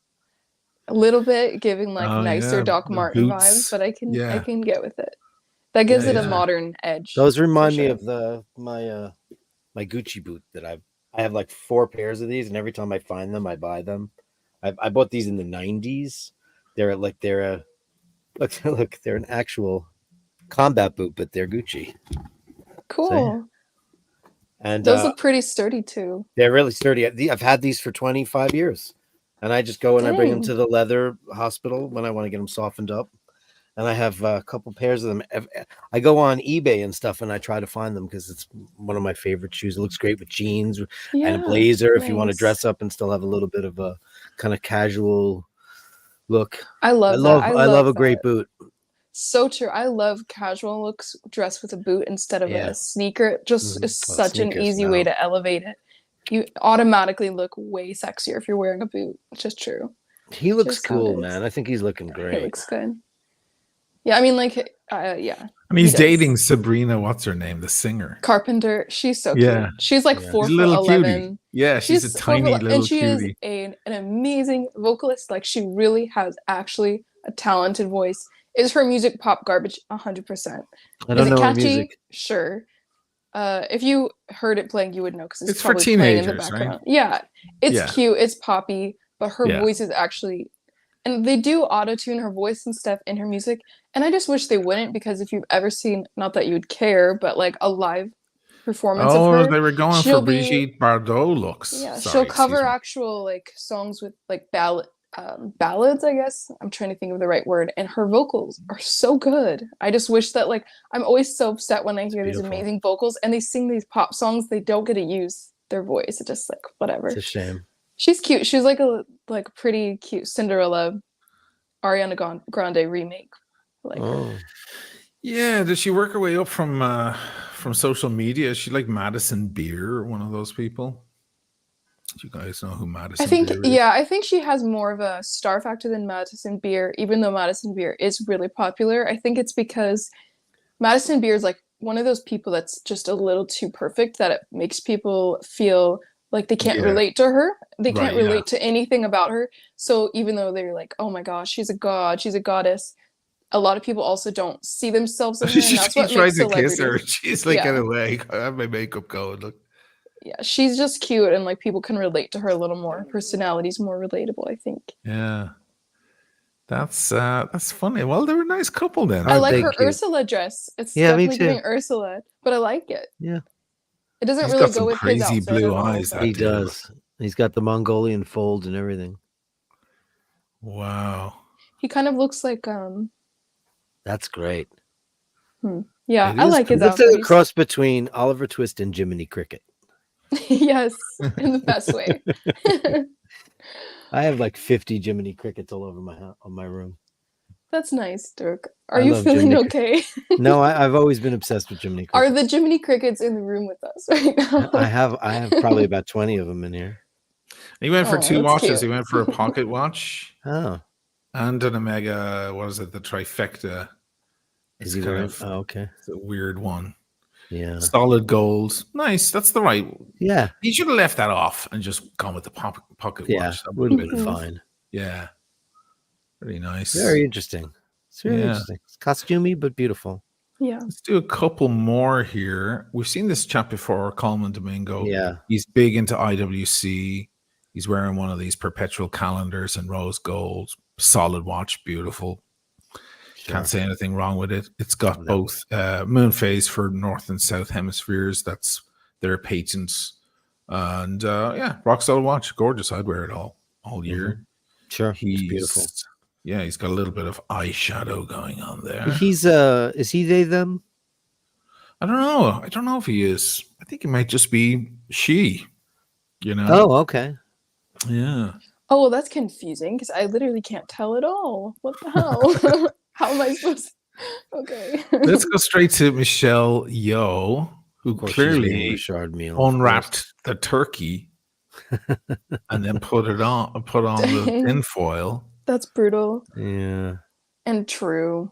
A little bit giving like Oh, nicer yeah, Doc the Marten boots. vibes, but I can Yeah. get with it. That gives Yeah, it yeah. a modern edge. Those remind for me sure. of my Gucci boot that I've I have like 4 pairs of these, and every time I find them, I buy them. I bought these in the 90s. They're a look, they're an actual combat boot, but they're Gucci. So, yeah. Cool. And Those look pretty sturdy too. they're really sturdy. I've had these for 25 years, and I just go and I bring them Dang. to the leather hospital when I want to get them softened up. And I have a couple pairs of them. I go on eBay and stuff, and I try to find them because it's one of my favorite shoes. It looks great with jeans and a Yeah, blazer if you want to nice. dress up and still have a little bit of a kind of casual look. I love that. I love a great that. boot. So true. I love casual looks dressed with a boot instead of Yeah. a sneaker. Just Mhm. is Oh, such an sneakers, easy no. way to elevate it. You automatically look way sexier if you're wearing a boot. It's just true. He looks Just how it cool, is. man. I think he's looking It great. looks good. Yeah, I mean, like, yeah. And he's He does. dating Sabrina, what's her name, the singer. Carpenter. She's so Yeah. cute. She's like Yeah. 4 She's a foot little cutie. 11. Yeah, she's a 4 foot tiny 11, little and she cutie. is an amazing vocalist. Like, she really has actually a talented voice. Is her music pop garbage? 100%. I don't Is know it her catchy? music. Sure. If you heard it playing, you would know because It's it's for probably playing in the teenagers, right? background. Yeah, it's Yeah. cute. It's poppy, but her Yeah. voice is actually, and they do auto tune her voice and stuff in her music. And I just wish they wouldn't, because if you've ever seen, not that you would care, but like a live performance of Oh, her, they were going for she'll be, Brigitte Bardot looks. yeah, Sorry, she'll cover excuse me. actual like songs with like ballads, I guess. I'm trying to think of the right word, and her vocals are so good. I just wish that, like, I'm always so upset when I hear these beautiful. amazing vocals and they sing these pop songs, they don't get to use their voice. It's just like whatever. It's a shame. She's cute. She's like a pretty cute Cinderella Ariana Grande remake. Like her. Oh, Yeah, did she work her way up from social media? Is she like Madison Beer or one of those people? Do you guys know who Madison I think, Beer is? yeah, I think she has more of a star factor than Madison Beer, even though Madison Beer is really popular. I think it's because Madison Beer is like one of those people that's just a little too perfect that it makes people feel like they can't Yeah. relate to her. They Right, can't yeah. relate to anything about her. So even though they're like, oh my gosh, she's a god, she's a goddess, a lot of people also don't see themselves in her, and that's what She tried makes to kiss celebrities. her. She's like, Yeah. get away. I have my makeup going. Look. Yeah, she's just cute, and like people can relate to her a little more. Her personality's more relatable, I think. Yeah. That's funny. Well, they were a nice couple then. I Oh, like thank her you. Ursula dress. It's Yeah, me definitely too. giving Ursula, but I like it. Yeah. It doesn't He's really got some go with his crazy outfit blue at all, eyes, but- that he dude. does. He's got the Mongolian fold and everything. Wow. He kind of looks like That's great. yeah, It I is like He his looks like outfit. a cross between Oliver Twist and Jiminy Cricket. Yes, in the best way. I have like 50 Jiminy Crickets all over my room. That's nice, Dirk. Are I you love feeling Jiminy okay? No, I've always been obsessed with Jiminy Are Crickets. the Jiminy Crickets in the room with us right now? I have probably about 20 of them in here. He went for Oh, 2 that's watches. cute. He went for a pocket watch Oh, and an Omega. What is it? The trifecta. is It's he kind wearing? of Oh, okay. it's a weird one. Yeah. Solid gold. Nice. That's the right. Yeah. He should have left that off and just gone with the pocket Yeah. watch. That Would have been Mhm. fine. Yeah. Pretty nice. Very interesting. It's very Yeah. interesting. It's costumey, but beautiful. Yeah. Let's do a couple more here. We've seen this chap before, Coleman Domingo. Yeah. He's big into IWC. He's wearing one of these perpetual calendars in rose gold. Solid watch, beautiful. Can't say anything wrong with it. It's got No. both moon phase for north and south hemispheres. That's their patents. And yeah, rock solid watch, gorgeous. I'd wear it all year. Sure. It's He's beautiful. Yeah, he's got a little bit of eyeshadow going on there. He's is he they them? I don't know. I don't know if he is. I think it might just be she. You know? Oh, okay. Yeah. Oh, well, that's confusing because I literally can't tell at all. What the hell? How am I supposed to? Okay. Let's go straight to Michelle Yeoh, who Of course she's eating clearly Richard meal. of unwrapped the turkey and then put on the Dang. tinfoil. That's brutal course. Yeah. and true,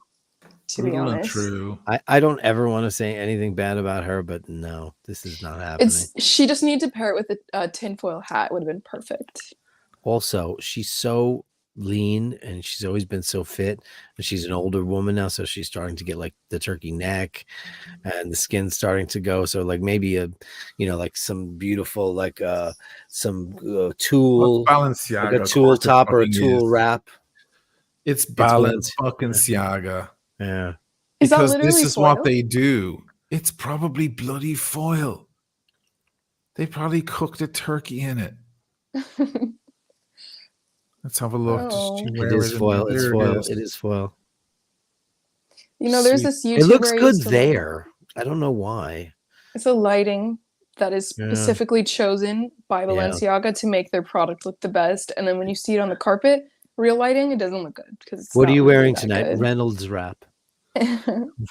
to be Brutal and honest. true. I don't ever want to say anything bad about her, but no, this is not happening. She just needed to pair it with a tinfoil hat. Would have been perfect. Also, she's so lean, and she's always been so fit. And she's an older woman now, so she's starting to get like the turkey neck, and the skin's starting to go. So like maybe like some beautiful some tulle, Balenciaga. like a of tulle course it top or a fucking tulle is. wrap. It's Valenciaga. Balenciaga. Yeah. Is that Because literally this is foil? what they do. It's probably bloody foil. They probably cooked a turkey in it. Let's have a look. Oh. It is foil. It's foil. It is foil. There's this YouTuber. It looks I good used to love. there. I don't know why. It's a lighting that is Yeah. specifically chosen by Balenciaga to make their product look the best. And then when you see it on the carpet, real lighting, it doesn't look good because it's What are not you really wearing that tonight? good. Reynolds wrap.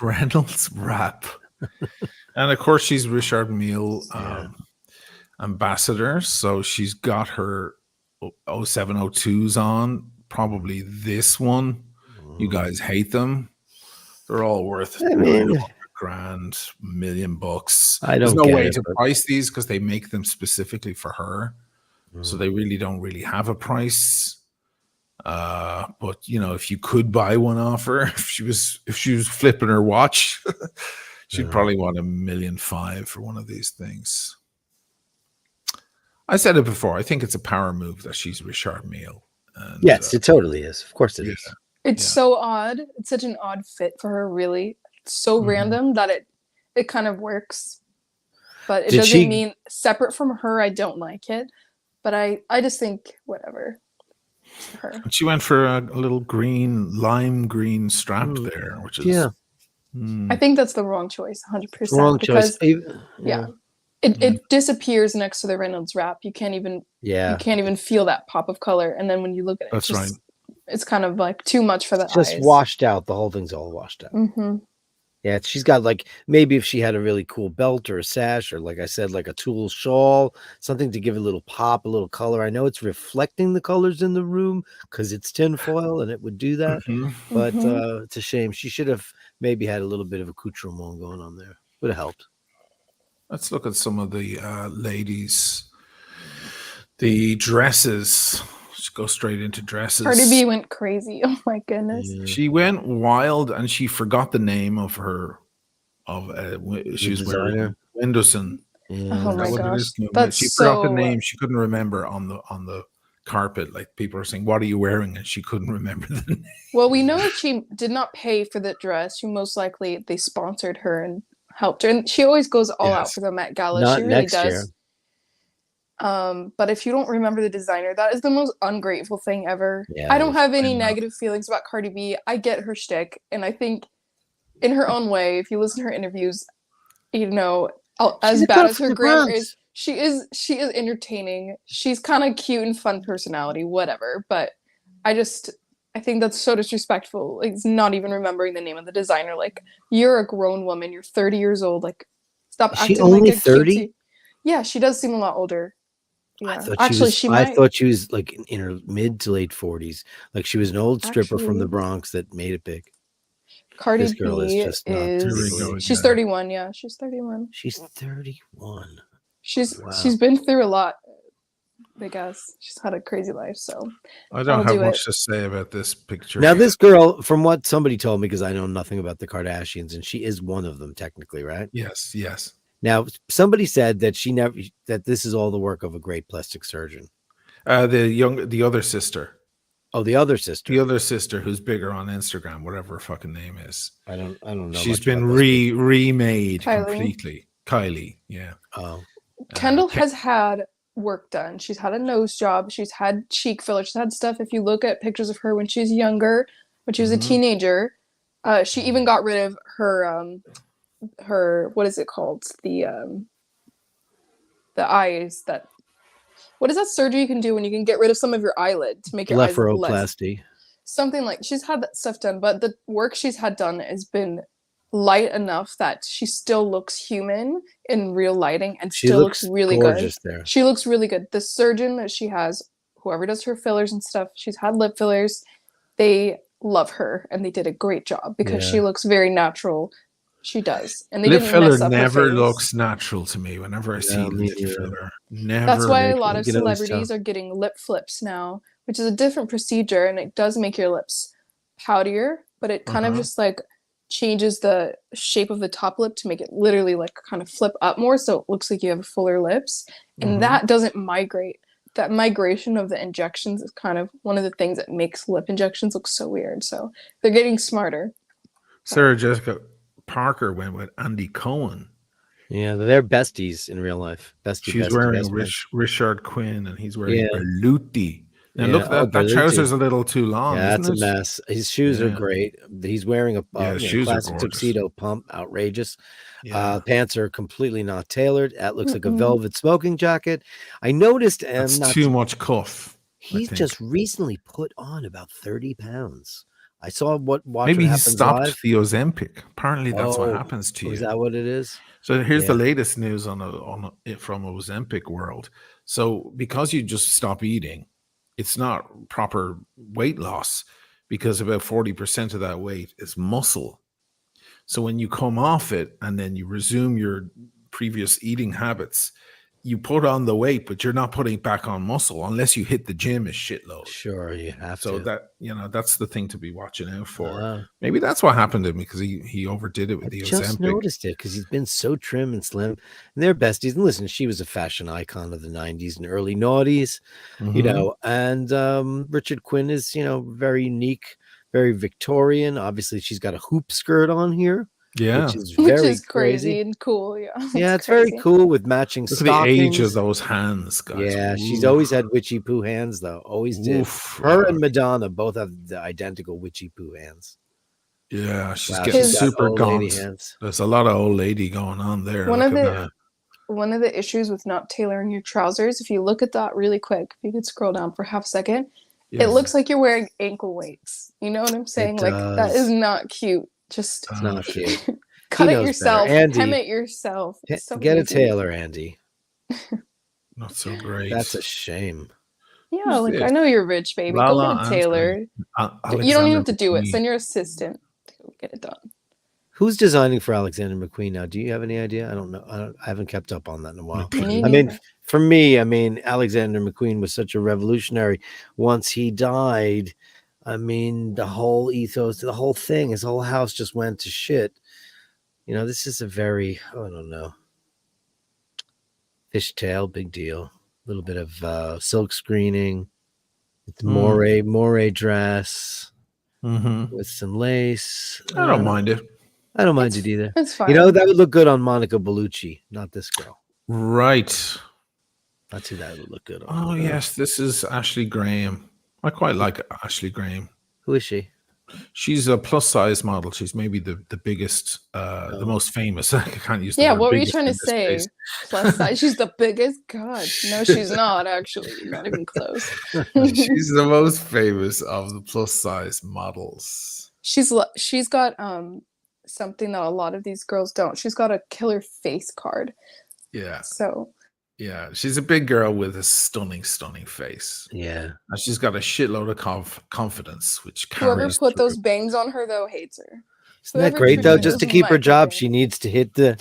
Reynolds wrap. And of course, she's Richard Mille ambassador. So she's got her 0702s on. Probably this one. You guys hate them. They're all worth $100,000, $1 million. There's no way to price these because they make them specifically for her. So they really don't really have a price. But if you could buy one off her, if she was flipping her watch, she'd probably want $1.5 million for one of these things. I said it before. I think it's a power move that she's Richard Mille. Yes, it totally is. Of course it is. It's so odd. It's such an odd fit for her, really. It's so random that it kind of works. But it doesn't mean separate from her, I don't like it. But I just think whatever. Her. She went for a little lime green strap there, which is I think that's the wrong choice, 100%. Wrong choice. It disappears next to the Reynolds wrap. You can't even feel that pop of color. And then when you look at it, it's kind of like too much for the eyes. Just washed out. The whole thing's all washed out. Mm-hmm. Yeah, she's got maybe if she had a really cool belt or a sash, or like I said, like a tulle shawl, something to give a little pop, a little color. I know it's reflecting the colors in the room because it's tinfoil and it would do that. But it's a shame. She should have maybe had a little bit of accoutrement going on there. Would have helped. Let's look at some of the ladies. The dresses. Let's go straight into dresses. Cardi B went crazy. Oh my goodness. Yeah. She went wild and she forgot the name of her. She was wearing Wendelson. Yeah. Oh my gosh. She forgot the name. She couldn't remember on the carpet. Like people are saying, "What are you wearing?" And she couldn't remember the name. Well, we know that she did not pay for the dress. She most likely they sponsored her and helped her, and she always goes all out for the Met Gala. She really does. Year. But if you don't remember the designer, that is the most ungrateful thing ever. Yeah, I don't have any negative feelings about Cardi B. I get her shtick, and I think in her own way, if you listen to her interviews, as bad as her grammar is, she is entertaining. She's kind of cute and fun personality, whatever. But I think that's so disrespectful. Like, it's not even remembering the name of the designer. Like, you're a grown woman. You're 30 years old. Like, stop acting like only 30? Yeah, she does seem a lot older. Yeah. I thought she was like in her mid to late 40s. Like she was an old stripper from the Bronx that made it big. Cardi this girl B is just not. She's 31. Yeah, she's 31. She's 31. She's been through a lot. I guess she's had a crazy life. So I don't have much to say about this picture. Now, this girl, from what somebody told me, because I know nothing about the Kardashians, and she is one of them technically, right? Yes. Now, somebody said that this is all the work of a great plastic surgeon. The other sister. Oh, the other sister. The other sister who's bigger on Instagram, whatever her fucking name is. I don't know. She's been remade completely. Kylie, yeah. Oh. Kendall has had work done. She's had a nose job. She's had cheek filler. She's had stuff. If you look at pictures of her when she's younger, when she was a teenager, she even got rid of her what is it called, the eyes that what is that surgery you can do when you can get rid of some of your eyelid to make your eyes less, something like she's had that stuff done, but the work she's had done has been light enough that she still looks human in real lighting and still looks really good there. She looks really good. The surgeon that she has, whoever does her fillers and stuff, she's had lip fillers, they love her and they did a great job because she looks very natural. She does, and they lip didn't filler mess up never her face. Looks natural to me whenever I see lip filler. Never. That's why a lot of celebrities are getting lip flips now, which is a different procedure, and it does make your lips poutier, but it kind of Uh-huh. just like changes the shape of the top lip to make it literally like kind of flip up more, so it looks like you have fuller lips, and Mhm. that doesn't migrate. That migration of the injections is kind of one of the things that makes lip injections look so weird. So they're getting smarter. Sarah Jessica Parker went with Andy Cohen. Yeah, they're besties in real life. Bestie, She's bestie, wearing best friends. Richard Quinn, and he's wearing Yeah, Berluti. Now yeah. look, Oh, that Berluti. trouser's a little too long, Yeah, isn't that's a it? mess. His shoes are Yeah. great. He's wearing a Yeah, shoes are classic gorgeous. tuxedo pump, outrageous. Yeah. Pants are completely not tailored. That looks like a Mm-mm. velvet smoking jacket. I noticed, That's not too much cuff. I he's think. just recently put on about 30 pounds. I saw watch Maybe what he happens stopped live. the Ozempic. Apparently, that's what Oh, happens to is you. that what it is? So here's Yeah. the latest news on it from Ozempic world. So because you just stop eating, it's not proper weight loss, because about 40% of that weight is muscle. So when you come off it and then you resume your previous eating habits, you put on the weight, but you're not putting back on muscle unless you hit the gym a shitload. Sure, you have So to. that, that's the thing to be watching out for. Uh, Maybe that's what happened to him, because he overdid it with I the just Ozempic. noticed it because he's been so trim and slim. And they're besties. And listen, she was a fashion icon of the 90s and early noughties, you Mhm. know. And Richard Quinn is, very unique, very Victorian. Obviously, she's got a hoop skirt on here, Yeah. which is Which very is crazy and cool. Yeah. Yeah, it's very crazy. cool with matching Look at the age of stockings. those hands, guys. Yeah, she's Ooh. always had witchy poo hands, though. Always did. Oof. Her and Madonna both have the identical witchy poo hands. Yeah, she's Wow, getting His- she's got super old lady gaunt. hands. There's a lot of old lady going on there. One Look of at the that. one of the issues with not tailoring your trousers, if you look at that really quick, if you could scroll down for half a second, Yeah. it looks like you're wearing ankle weights. You know what I'm saying? Like that does. is not cute. Just It's not cute. cut He it knows yourself, better. Andy, hem it yourself. It's so Get a easy. tailor, Andy. Not so great. That's a shame. Yeah, Who's like I this? know you're rich, baby. Go Lala get a tailor. You don't even Alexander have to do it. McQueen. Send your assistant to get it done. Who's designing for Alexander McQueen now? Do you have any idea? I don't know. I haven't kept up on that in a while. Me I mean, neither. for me, Alexander McQueen was such a revolutionary. Once he died, the whole ethos, the whole thing, his whole house just went to shit. This is a very, I don't know, fishtail, big deal. A little bit of silk screening. It's moire dress with some lace. I don't mind it. I don't mind it either. It's fine. That would look good on Monica Bellucci, not this girl. Right. That's who that would look good on. Oh, yes. This is Ashley Graham. I quite like Ashley Graham. Who is she? She's a plus size model. She's maybe the biggest, the most famous. I can't use the Yeah, word what were you biggest trying to in this say? case. Plus size. She's the biggest. God, no, she's not. Actually, not even close. She's the most famous of the plus size models. She's got something that a lot of these girls don't. She's got a killer face card. Yeah. So Yeah. She's a big girl with a stunning, stunning face. Yeah. And she's got a shitload of confidence, which whoever carries put those through. bangs on her though hates her. Isn't that Whoever great though? produced Just to those keep her job, microbangs. she needs to hit the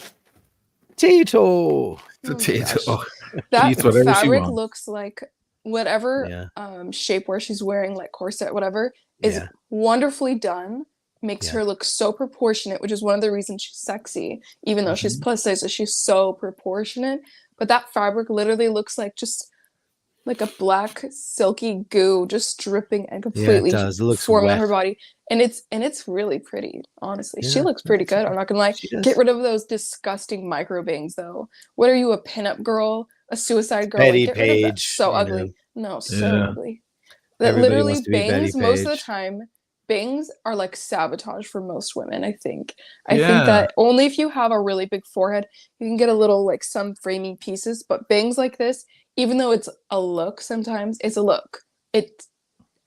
Tito. The Oh my tato. gosh. That Eats whatever she fabric wants. looks like whatever shapewear she's wearing, like corset, whatever, is Yeah. wonderfully done. Makes Yeah. her look so proportionate, which is one of the reasons she's sexy. Even though she's plus size, so she's so proportionate. But that fabric literally looks like just like a black silky goo just dripping and completely does. It looks forming on her wet. body. And it's really pretty, honestly. She Yeah, looks pretty that's good. I'm not gonna lie. She does. Get rid of those disgusting micro bangs though. What are you, a pinup girl? A suicide girl? Betty Like, get rid of that. Page, So you ugly. No, so Yeah. ugly. That Everybody literally wants to be Betty bangs most of the Page. time. Bangs are like sabotage for most women, I think. I Yeah. think that only if you have a really big forehead, you can get a little like some framing pieces, but bangs like this, even though it's a look sometimes, it's a look. It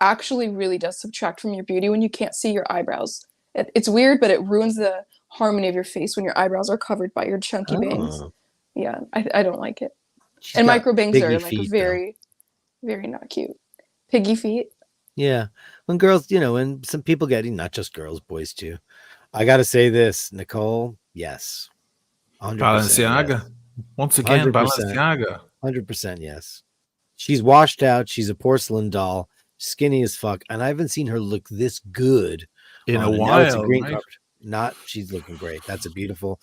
actually really does subtract from your beauty when you can't see your eyebrows. It's weird, but it ruins the harmony of your face when your eyebrows are covered by your chunky bangs. Oh. Yeah, I don't like it. She's And got micro bangs piggy are like feet, though. very, very not cute. Piggy feet. Yeah. When girls, and some people getting, not just girls, boys too. I got to say this, Nicole. Yes. 100% Balenciaga. yes. Once again, 100%. Balenciaga. 100% yes. She's washed out. She's a porcelain doll. skinny as fuck, and I haven't seen her look this good In a now it's a while, green right? carpet. She's looking great. That's a beautiful,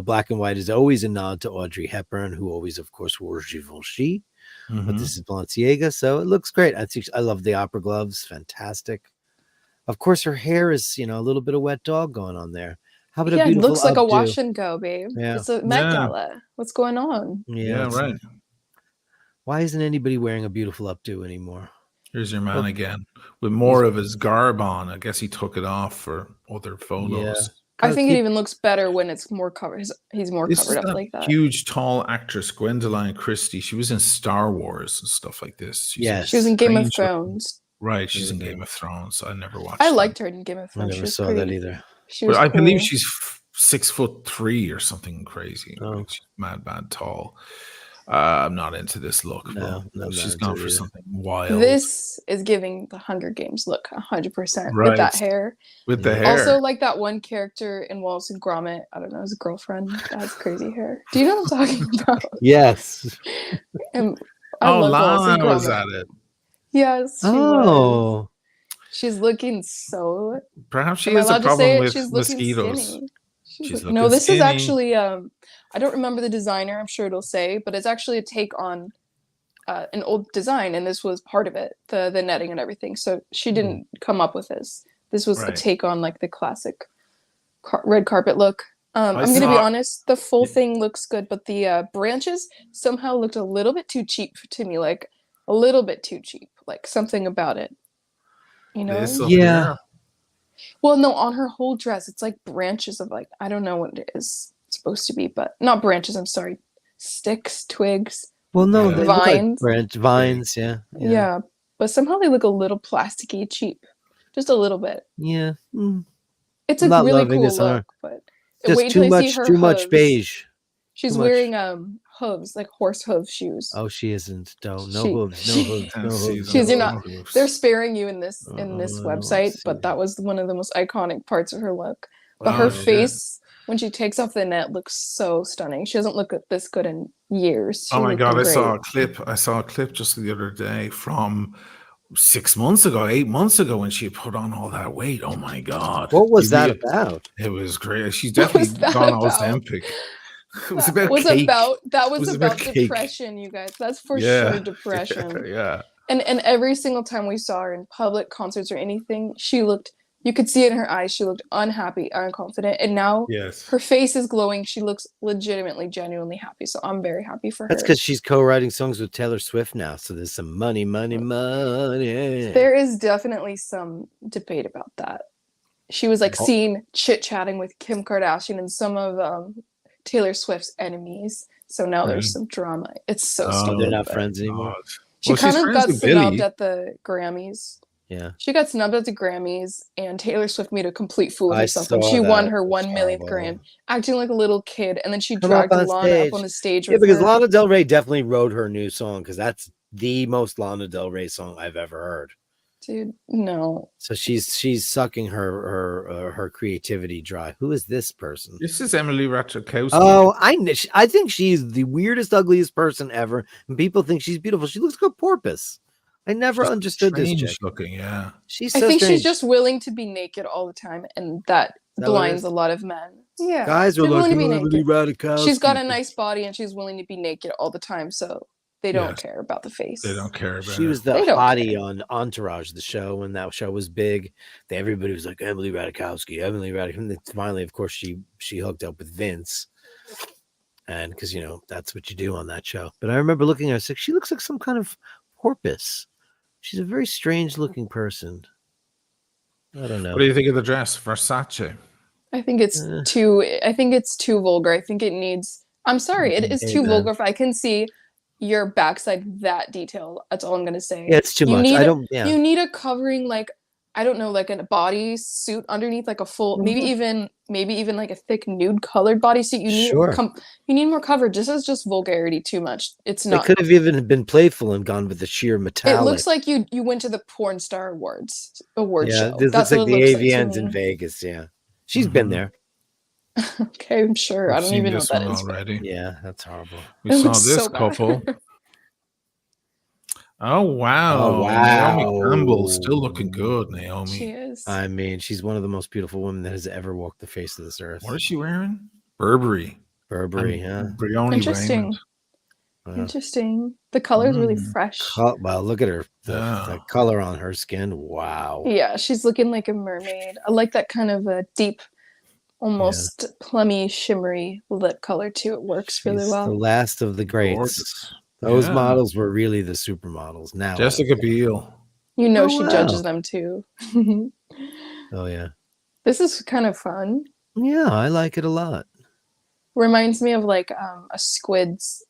black and white is always a nod to Audrey Hepburn, who always, of course, wore Givenchy. But this is Balenciaga, so it looks great. I love the opera gloves, fantastic. Of course, her hair is, a little bit of wet dog going on there. How about a Yeah, it beautiful looks like a updo? wash and go, babe. Yeah. It's a Met Yeah. Gala. What's going on? Yeah, right. Why isn't anybody wearing a beautiful updo anymore? Here's your man again with more of his garb on. I guess he took it off for other photos. I think it even looks better when it's more covered. He's more This covered is up that like that. huge, tall actress, Gwendoline Christie. She was in Star Wars and stuff like this. She was in Game of Thrones. Right, she's in Game of Thrones. I never watched. I liked her in Game of Thrones. I never saw that either. She was I cool. believe she's 6'3" or something crazy. Oh. Like, she's mad tall. I'm not into this look. No, she's gone for something wild. This is giving the Hunger Games look 100% Right. with that hair. With the hair. Also, like that one character in Wallace and Gromit. I don't know, his girlfriend that has crazy hair. Do you know what I'm talking about? Yes. And I love Wallace and Lana was Gromit. at it. Yes, she was. She's looking so. Perhaps she Am I has a allowed to say problem it? with She's looking mosquitoes. skinny. She's No, looking this is skinny. actually I don't remember the designer. I'm sure it'll say, but it's actually a take on an old design, and this was part of it, the netting and everything. So she didn't come up with this. This was a take on like the classic red carpet look. I'm going to be honest, the full thing looks good, but the branches somehow looked a little bit too cheap to me, like a little bit too cheap, like something about it. You know? Yeah. Well, no, on her whole dress, it's like branches of like, I don't know what it is supposed to be, but not branches, I'm sorry. Sticks, twigs. Well, no, Yeah. they look Vines. like vines, yeah. Yeah. But somehow they look a little plasticky cheap. Just a little bit. Yeah. It's a not really loving cool this on her. look, but Just wait until too you much, see her too much hooves. beige. She's Too much. wearing hooves, like horse hoof shoes. Oh, she isn't. No hooves, no hooves, no hooves. She's no not. hooves. They're sparing you in this I don't website, see. but that was one of the most iconic parts of her look. But Oh, her shit. face when she takes off the net looks so stunning. She doesn't look this good in years. She Oh my looked god, I great. saw a clip. I saw a clip just the other day from 6 months ago, 8 months ago, when she put on all that weight. Oh my god. What was that about? It was great. She's What was definitely that gone about? Ozempic. It was That about was cake. about about cake. depression, you guys. That's for sure depression. Yeah. And every single time we saw her in public concerts or anything, you could see it in her eyes. She looked unhappy, unconfident. And now Yes. her face is glowing. She looks legitimately, genuinely happy. So I'm very happy for her. That's because she's co-writing songs with Taylor Swift now. So there's some money. There is definitely some debate about that. She was like seen chit-chatting with Kim Kardashian and some of Taylor Swift's enemies. So now there's some drama. It's so stupid. They're not friends anymore. She kind she's of friends got with snubbed Billy. at the Grammys. Yeah. She got snubbed at the Grammys, and Taylor Swift made a complete fool of I herself when saw she won that. her That's 1 millionth horrible. Grammy, acting like a little kid, and then she Come up dragged on Lana stage. up on the stage Yeah, with because her. Lana Del Rey definitely wrote her new song because that's the most Lana Del Rey song I've ever heard. Dude, no. So she's sucking her creativity dry. Who is this person? This is Emily Ratajkowski. Oh, I think she's the weirdest, ugliest person ever, and people think she's beautiful. She looks like a porpoise. I never understood this chick. looking, yeah. She's I so think strange. she's just willing to be naked all the time, and that that what it blinds is? a lot of men. Yeah. Guys are they're willing like, to be Emily naked. Ratajkowski. She's got a nice body, and she's willing to be naked all the time, so they don't Yes. care about the face. They don't care about She it. was the They don't hottie on Entourage, the show, when that show was big. Everybody was like, Emily Ratajkowski, Emily Ratajkowski. And then finally, of course, she hooked up with Vince. And because, that's what you do on that show. But I remember looking at her, I was like, she looks like some kind of porpoise. She's a very strange looking person. I don't know. What do you think of the dress? Versace. I think it's too vulgar. I think it needs. I'm sorry, it is too Amen. vulgar. If I can see your backside that detailed, that's all I'm gonna say. Yeah, it's too much. You need a covering, like I don't know, like a body suit underneath, like a full, maybe even like a thick nude colored bodysuit. You need you need more coverage. This is just vulgarity too much. It's not. They could have even been playful and gone with the sheer metallic. It looks like you went to the porn star award show. This That's looks like what the it looks like to AVNs in me. Vegas. Yeah, she's been there. Okay, I'm sure. I We've don't seen even know this what that one is. already. Yeah, that's horrible. We It saw looks this so bad. couple. Oh wow. Oh, Naomi Campbell's still wow. looking good, She Naomi. is. I mean, she's one of the most beautiful women that has ever walked the face of this earth. What is she wearing? Burberry. Burberry, And yeah. Brioni Interesting. Raymond. Interesting. The color is really Mm. fresh. Wow, look at her. The Yeah. color on her skin. Wow. Yeah, she's looking like a mermaid. I like that kind of a deep, almost plummy, shimmery lip color too. It works really She's the well. last of the greats. Gorgeous. Those Yeah. models were really the supermodels. Now, I don't Jessica care. Biel. You know Oh, she wow. judges them too. Oh yeah, This is kind of fun. yeah, I like it a lot. Reminds me of like a squid's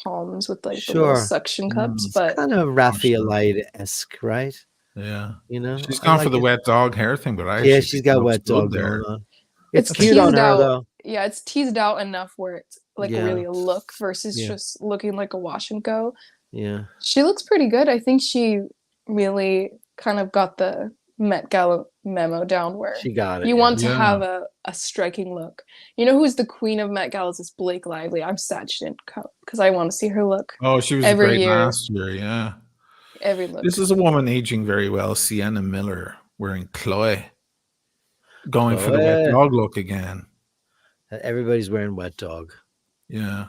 palms with like the little Sure. suction cups, It's but Kind of Raphaelite-esque, right? Yeah. You know, She's I gone for like the it. wet dog hair thing, but I Yeah, actually she's think it got looks wet dog good there. going on. It's it's cute on teased her out. though. Yeah, it's teased out enough where it's like Yeah. really a look versus Yeah. just looking like a wash and go. Yeah. She looks pretty good. I think she really kind of got the Met Gala memo down where She got it. you yeah. want to Yeah. have a striking look. You know who's the queen of Met Galas is Blake Lively. I'm sad she didn't come because I want to see her look. Oh, she was Every great year. last year, yeah. Every look. This is a woman aging very well, Sienna Miller, wearing Chloe. Going for the wet Chloe. dog look again. Everybody's wearing wet dog. Yeah.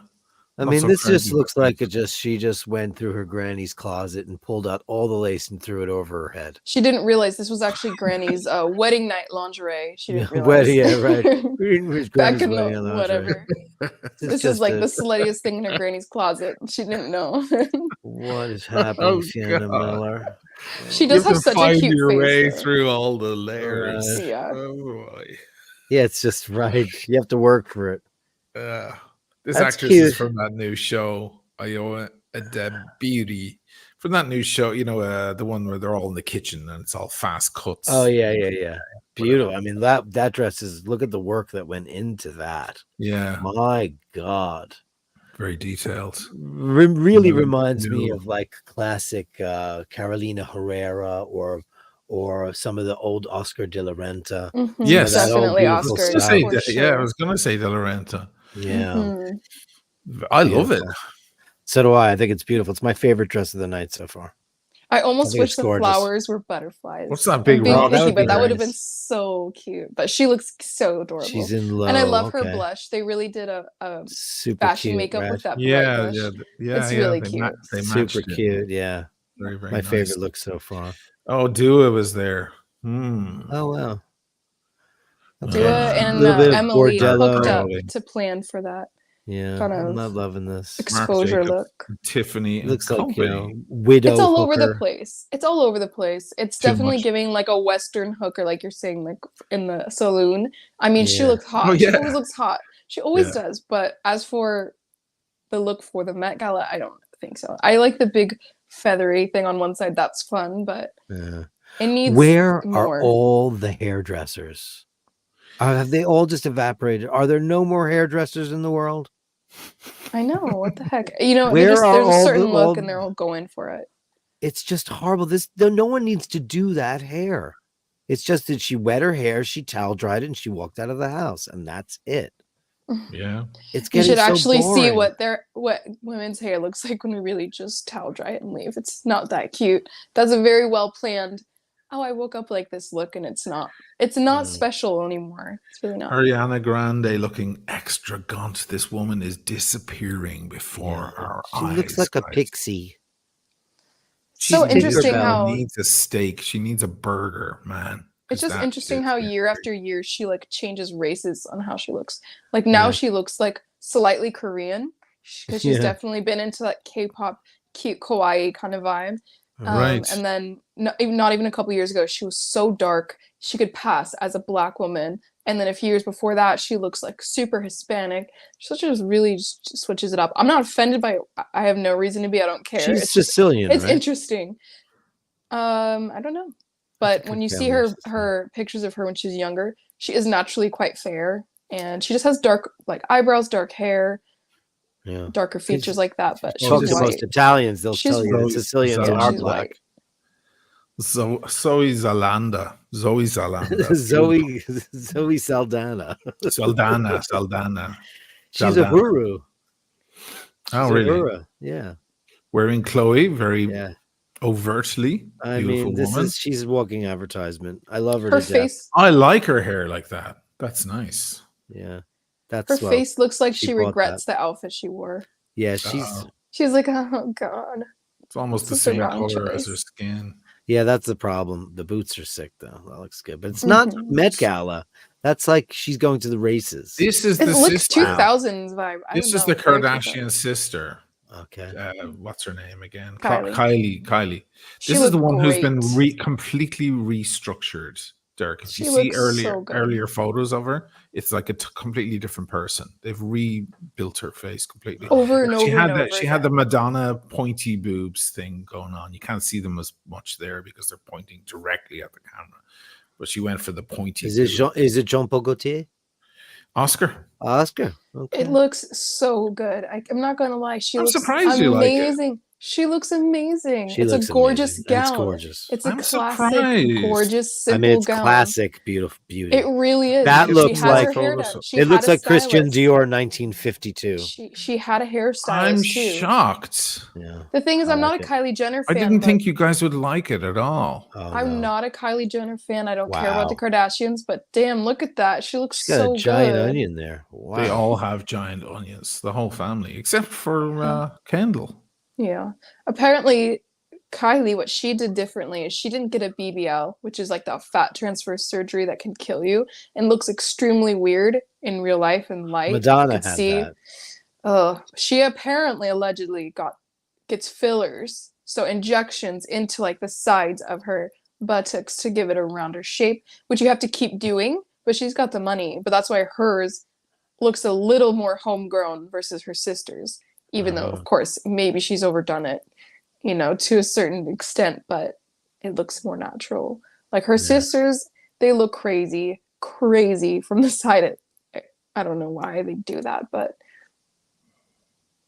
I Not mean, so this just crazy, looks but like she just went through her granny's closet and pulled out all the lace and threw it over her head. She didn't realize this was actually Granny's wedding night lingerie. She didn't Yeah, realize. yeah, right. Where's Back Granny's in the wedding lingerie? whatever. This is just like a- the sluttiest thing in her granny's closet. She didn't know. What is happening, Oh, Sienna God. Miller? She You does have have to such a find cute your face. way though. through all the layers. Right. Yeah. Oh boy. Yeah, it's just right. You have to work for it. This That's actress cute. is from that new show, Iowa Beauty. From that new show, the one where they're all in the kitchen and it's all fast cuts. Oh yeah. Beautiful. I mean, that dress is. Look at the work that went into that. Yeah, My God. very detailed. Really Yeah, reminds me yeah. of like classic Carolina Herrera or some of the old Oscar de la Renta. Mhm, Yes. That old definitely beautiful Oscar. style. For Yeah, sure. I was gonna say De La Renta. Yeah, Mhm. I love it. Beautiful. So do I. I think it's beautiful. It's my favorite dress of the night so far. I almost think wish it's the gorgeous. flowers were butterflies. What's that I'm big being rock? That picky, would but be that would have been nice. so cute. But she looks so adorable. She's in low. and I love her okay. blush. They really did a Super fashion cute, makeup right? with that bright Yeah, blush. yeah. It's really they cute. they matched Super it. cute. Yeah, Very, very my nice. favorite look so far. Oh, Dua was there. Hmm. Oh wow. Dua Yeah. and Little bit of Emily Bordello. hooked up Totally. to plan for that Yeah, kind I'm of not loving this. exposure Jacobs. look. Tiffany and Looks like company. widow. It's all over the hooker. place. It's all over the place. It's Too definitely much. giving like a Western hooker, like you're saying, like in the saloon. I mean, she Yeah. looks hot. Oh, She yeah. always looks hot. She always Yeah. does. But as for the look for the Met Gala, I don't think so. I like the big feathery thing on one side. That's fun, but Yeah. it needs Where more. are all the hairdressers? Have they all just evaporated? Are there no more hairdressers in the world? I know what the heck. You know, Where are there's a all certain the- look, all- and they're all going for it. It's just horrible. No one needs to do that hair. It's just that she wet her hair, she towel dried it, and she walked out of the house, and that's it. Yeah. It's You getting should so actually see boring. what women's hair looks like when we really just towel dry it and leave. It's not that cute. That's a very well planned. Oh, I woke up like this look, and it's not special anymore. It's really not. Ariana Grande looking extra gaunt. This woman is disappearing before our She eyes. looks like a guys. pixie. So She's interesting Tinkerbell. how She needs a steak. She needs a burger, man. it's 'Cause just that interesting is how it. year after year she like changes races on how she looks. Like now Yeah. she looks like slightly Korean because she's Yeah. definitely been into that K-pop cute kawaii kind of vibe. Right. And then not even a couple years ago, she was so dark she could pass as a black woman. And then a few years before that, she looks like super Hispanic. She just really just switches it up. I'm not offended by it. I have no reason to be. I don't care. She's It's just Sicilian, it's right? interesting. I don't know, but when you see her pictures of her when she's younger, she is naturally quite fair, and she just has dark like eyebrows, dark hair, Yeah. darker features like that. But She's Talk she's to white. most Italians, they'll She's tell you that white. Sicilians So are she's black. white. Zoe Zalanda. Zoe Zalanda. Zoe Saldana. Saldana. She's a Saldana. huru. Oh, She's a really? hura. Yeah. Wearing Chloe. Very Yeah. overtly I beautiful mean, woman. she's a walking advertisement. I love her Her to death. face, I like her hair like that. That's nice. Yeah, her that's face looks like she she bought regrets the outfit she wore. Yeah, Uh, She's like, oh god, it's almost this the is the same wrong color as her choice. skin. yeah, that's the problem. The boots are sick though. That looks good, but it's not Mhm. Met Gala. That's like she's going to the races. This is It the looks sister. 2000s vibe. I This don't is the know. Very Kardashian 2000s. sister. Okay. What's her name again? Kylie. Kylie. She This is the looked one who's been great. completely restructured. Dirk, if you She see looks so good. earlier photos of her, it's like a completely different person. They've rebuilt her face completely. Over and She over and had over she had the again. Madonna pointy boobs thing going on. You can't see them as much there because they're pointing directly at the camera. But she went for the pointy. Is it Jean Paul Gaultier? Oscar? Oscar. Okay. It looks so good. I'm not gonna lie. She I'm looks surprised you like it. amazing. She looks amazing. She It's looks a gorgeous amazing. And it's gown. gorgeous. It's a I'm classic, surprised. gorgeous, I simple mean, it's gown. classic, beautiful beauty. It really is. That And looks she has like- her hair photos done. of- She It had looks a like Christian stylist. Dior 1952. She had a hairstylist I'm too. shocked. Yeah. The thing is, I I'm not like a it. Kylie Jenner I fan. didn't but think you guys would like it at all. Oh, I'm no. not a Kylie Jenner fan. I don't care about the Wow. Kardashians, but damn, look at that. She looks She's got so a giant good. onion there. Wow. They all have giant onions, the whole family, except for Kendall. Yeah. Apparently, Kylie, what she did differently is she didn't get a BBL, which is like the fat transfer surgery that can kill you and looks extremely weird in real life and light. Madonna You could had see. that. She apparently allegedly gets fillers, so injections into like the sides of her buttocks to give it a rounder shape, which you have to keep doing, but she's got the money. But that's why hers looks a little more homegrown versus her sister's, even though, of course, maybe she's overdone it, to a certain extent, but it looks more natural. Like her sisters, they look crazy from the side. I don't know why they do that, but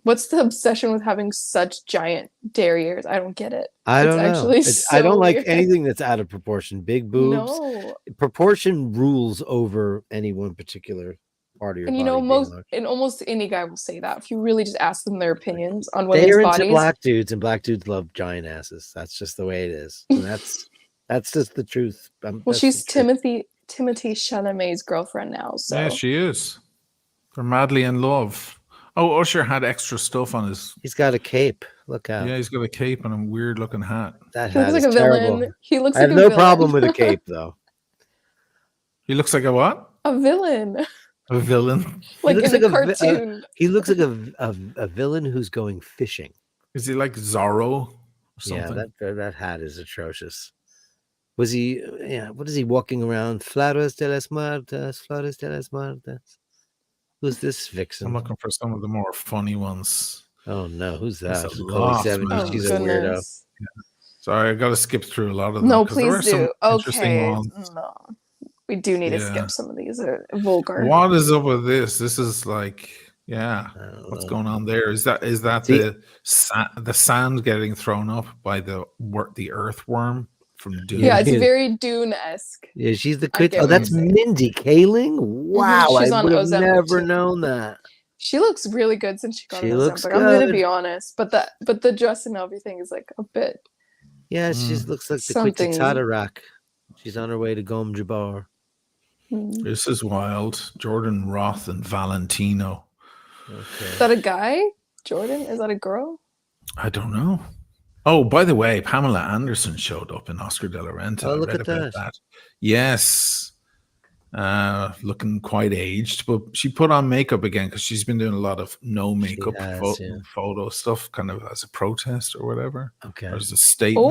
what's the obsession with having such giant derrieres? I don't get it. I don't know. Actually I don't so like weird. anything that's out of proportion. Big boobs. No. Proportion rules over any one particular part of your And body. being large. almost any guy will say that if you really just ask them their opinions on women's They're into bodies. black dudes, and black dudes love giant asses. That's just the way it is. And that's just the truth. Well, That's she's the truth. Timothée Chalamet's girlfriend now, so Yeah, she is. They're madly in love. Oh, Usher had extra stuff on his. He's got a cape. Look out. Yeah, he's got a cape and a weird looking hat. That he looks hat like is a terrible. villain. He looks I like have a no villain. problem with a cape, though. He looks like a what? A villain, A villain. like looks in a like a cartoon. He looks like a villain who's going fishing. Is he like Zorro or something? Yeah, that hat is atrocious. Was he? Yeah, what is he walking around? Flores de las Muertas, Flores de las Muertas. Who's this vixen? I'm looking for some of the more funny ones. Oh no, who's There's that? a Chloe lot, 70, man. Oh she's a weirdo. goodness. Sorry, I got to skip through a lot of them. No, 'cause there please are some do. interesting Okay. ones. No. We do need to Yeah. skip some of these. They're vulgar. What is up with this? This is like, yeah. I don't What's know. going on there? Is that See- the sand getting thrown up by the earthworm from Dune? Yeah, it's Yeah. very Dune-esque. Yeah, she's the I crit. get Oh, what that's you're saying. Mindy Kaling. Wow, She's I on would have Ozempic never too. known that. She looks really good since she got She on looks Ozempic. I'm gonna good. be honest, but the dress and everything is like a bit. Yeah, she looks like the Something- Quitatarak. She's on her way to Gom Jabbar. This is wild. Jordan Roth and Valentino. Okay. Is that a guy? Jordan? Is that a girl? I don't know. Oh, by the way, Pamela Anderson showed up in Oscar de la Renta. Oh, I look read at about that. Yes. Looking quite aged, but she put on makeup again because she's been doing a lot of no makeup has, yeah. photo stuff, kind of as a protest or whatever, Okay. or as a statement.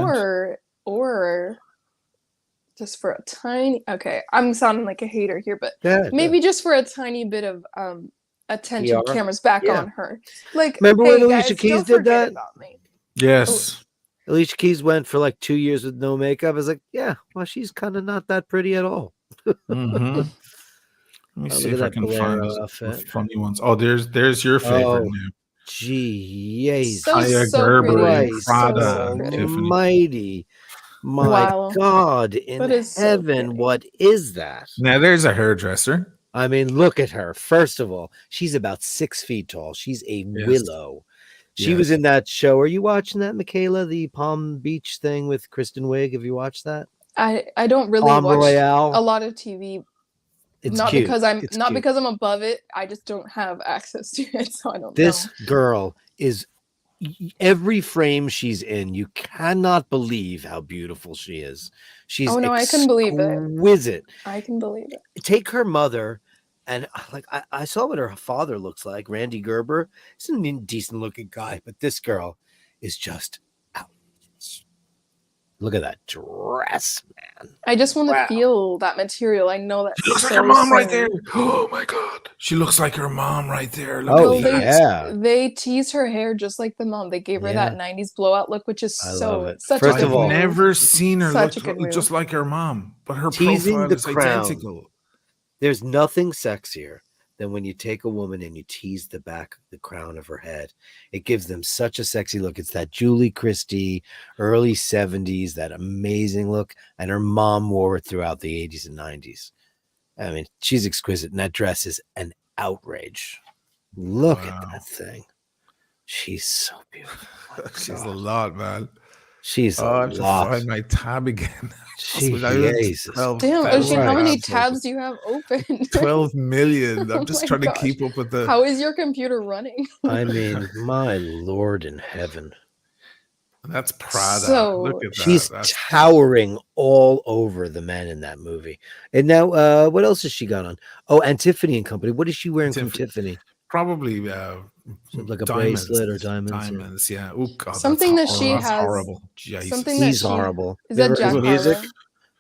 Or just for a tiny. Okay, I'm sounding like a hater here, but Yeah, maybe just for a tiny bit of attention, PR? cameras back Yeah. on her. Like, Remember hey when guys, Alicia Keys don't did forget that? about me. Yes. Alicia Keys went for like 2 years with no makeup. I was like, yeah, well, she's kind of not that pretty at all. Mm-hmm. Let me Oh, see look if at I that can bolero find the outfit. funny ones. Oh, there's your favorite Oh, now. Gee, So, Kaya so Gerber pretty. and So, Prada so and pretty. Tiffany. Almighty. My Wow. God in That is so heaven, pretty. what is that? Now there's a hairdresser. I mean, look at her. First of all, she's about 6 feet tall. She's a Yes. willow. She was in that show. Are you watching that, Michaela? The Palm Beach thing with Kristen Wiig. Have you watched that? I don't really Palm watch Royale. a lot of TV. It's Not cute. because I'm It's not cute. because I'm above it. I just don't have access to it, so I don't This know. girl is every frame she's in. You cannot believe how beautiful she is. She's Oh no, I can believe it. exquisite. I can believe it. Take her mother, and like I saw what her father looks like, Randy Gerber. He's a decent looking guy, but this girl is just outrageous. Look at that dress, man. I just want to Wow. feel that material. I know that She looks like so her mom right soon. there. Oh my god, she looks like her mom right there. Look Oh, at Well, that. they tease her hair just like the mom. They gave her that Yeah. 90s blowout look, which is I love it. such First a of good all, move. Never seen her Such a look good just move. like her mom, but her teasing profile the is crown. identical. There's nothing sexier than when you take a woman and you tease the back of the crown of her head. It gives them such a sexy look. It's that Julie Christie, early 70s, that amazing look. And her mom wore it throughout the 80s and 90s. I mean, she's exquisite. And that dress is an outrage. Look at Wow. that thing. She's so beautiful. My She's a God. lot, man. She's Oh, I a have to lot. find my tab again. Jesus. Damn, Ocean, how many Christ. tabs do you have open? 12 million. I'm Oh just my trying gosh. to keep up with the. How is your computer running? I mean, my Lord in heaven. That's Prada. So- Look at that. She's That's towering all over the men in that movie. And now, what else has she got on? Oh, and Tiffany and Company. What is she wearing from Tiffany? probably Like a diamonds, bracelet or diamonds? Diamonds, yeah. Oh God, Something that's that she that's has- horrible. Jesus. something that He's she- horrible. Is You that ever heard Jack his music? Harlow?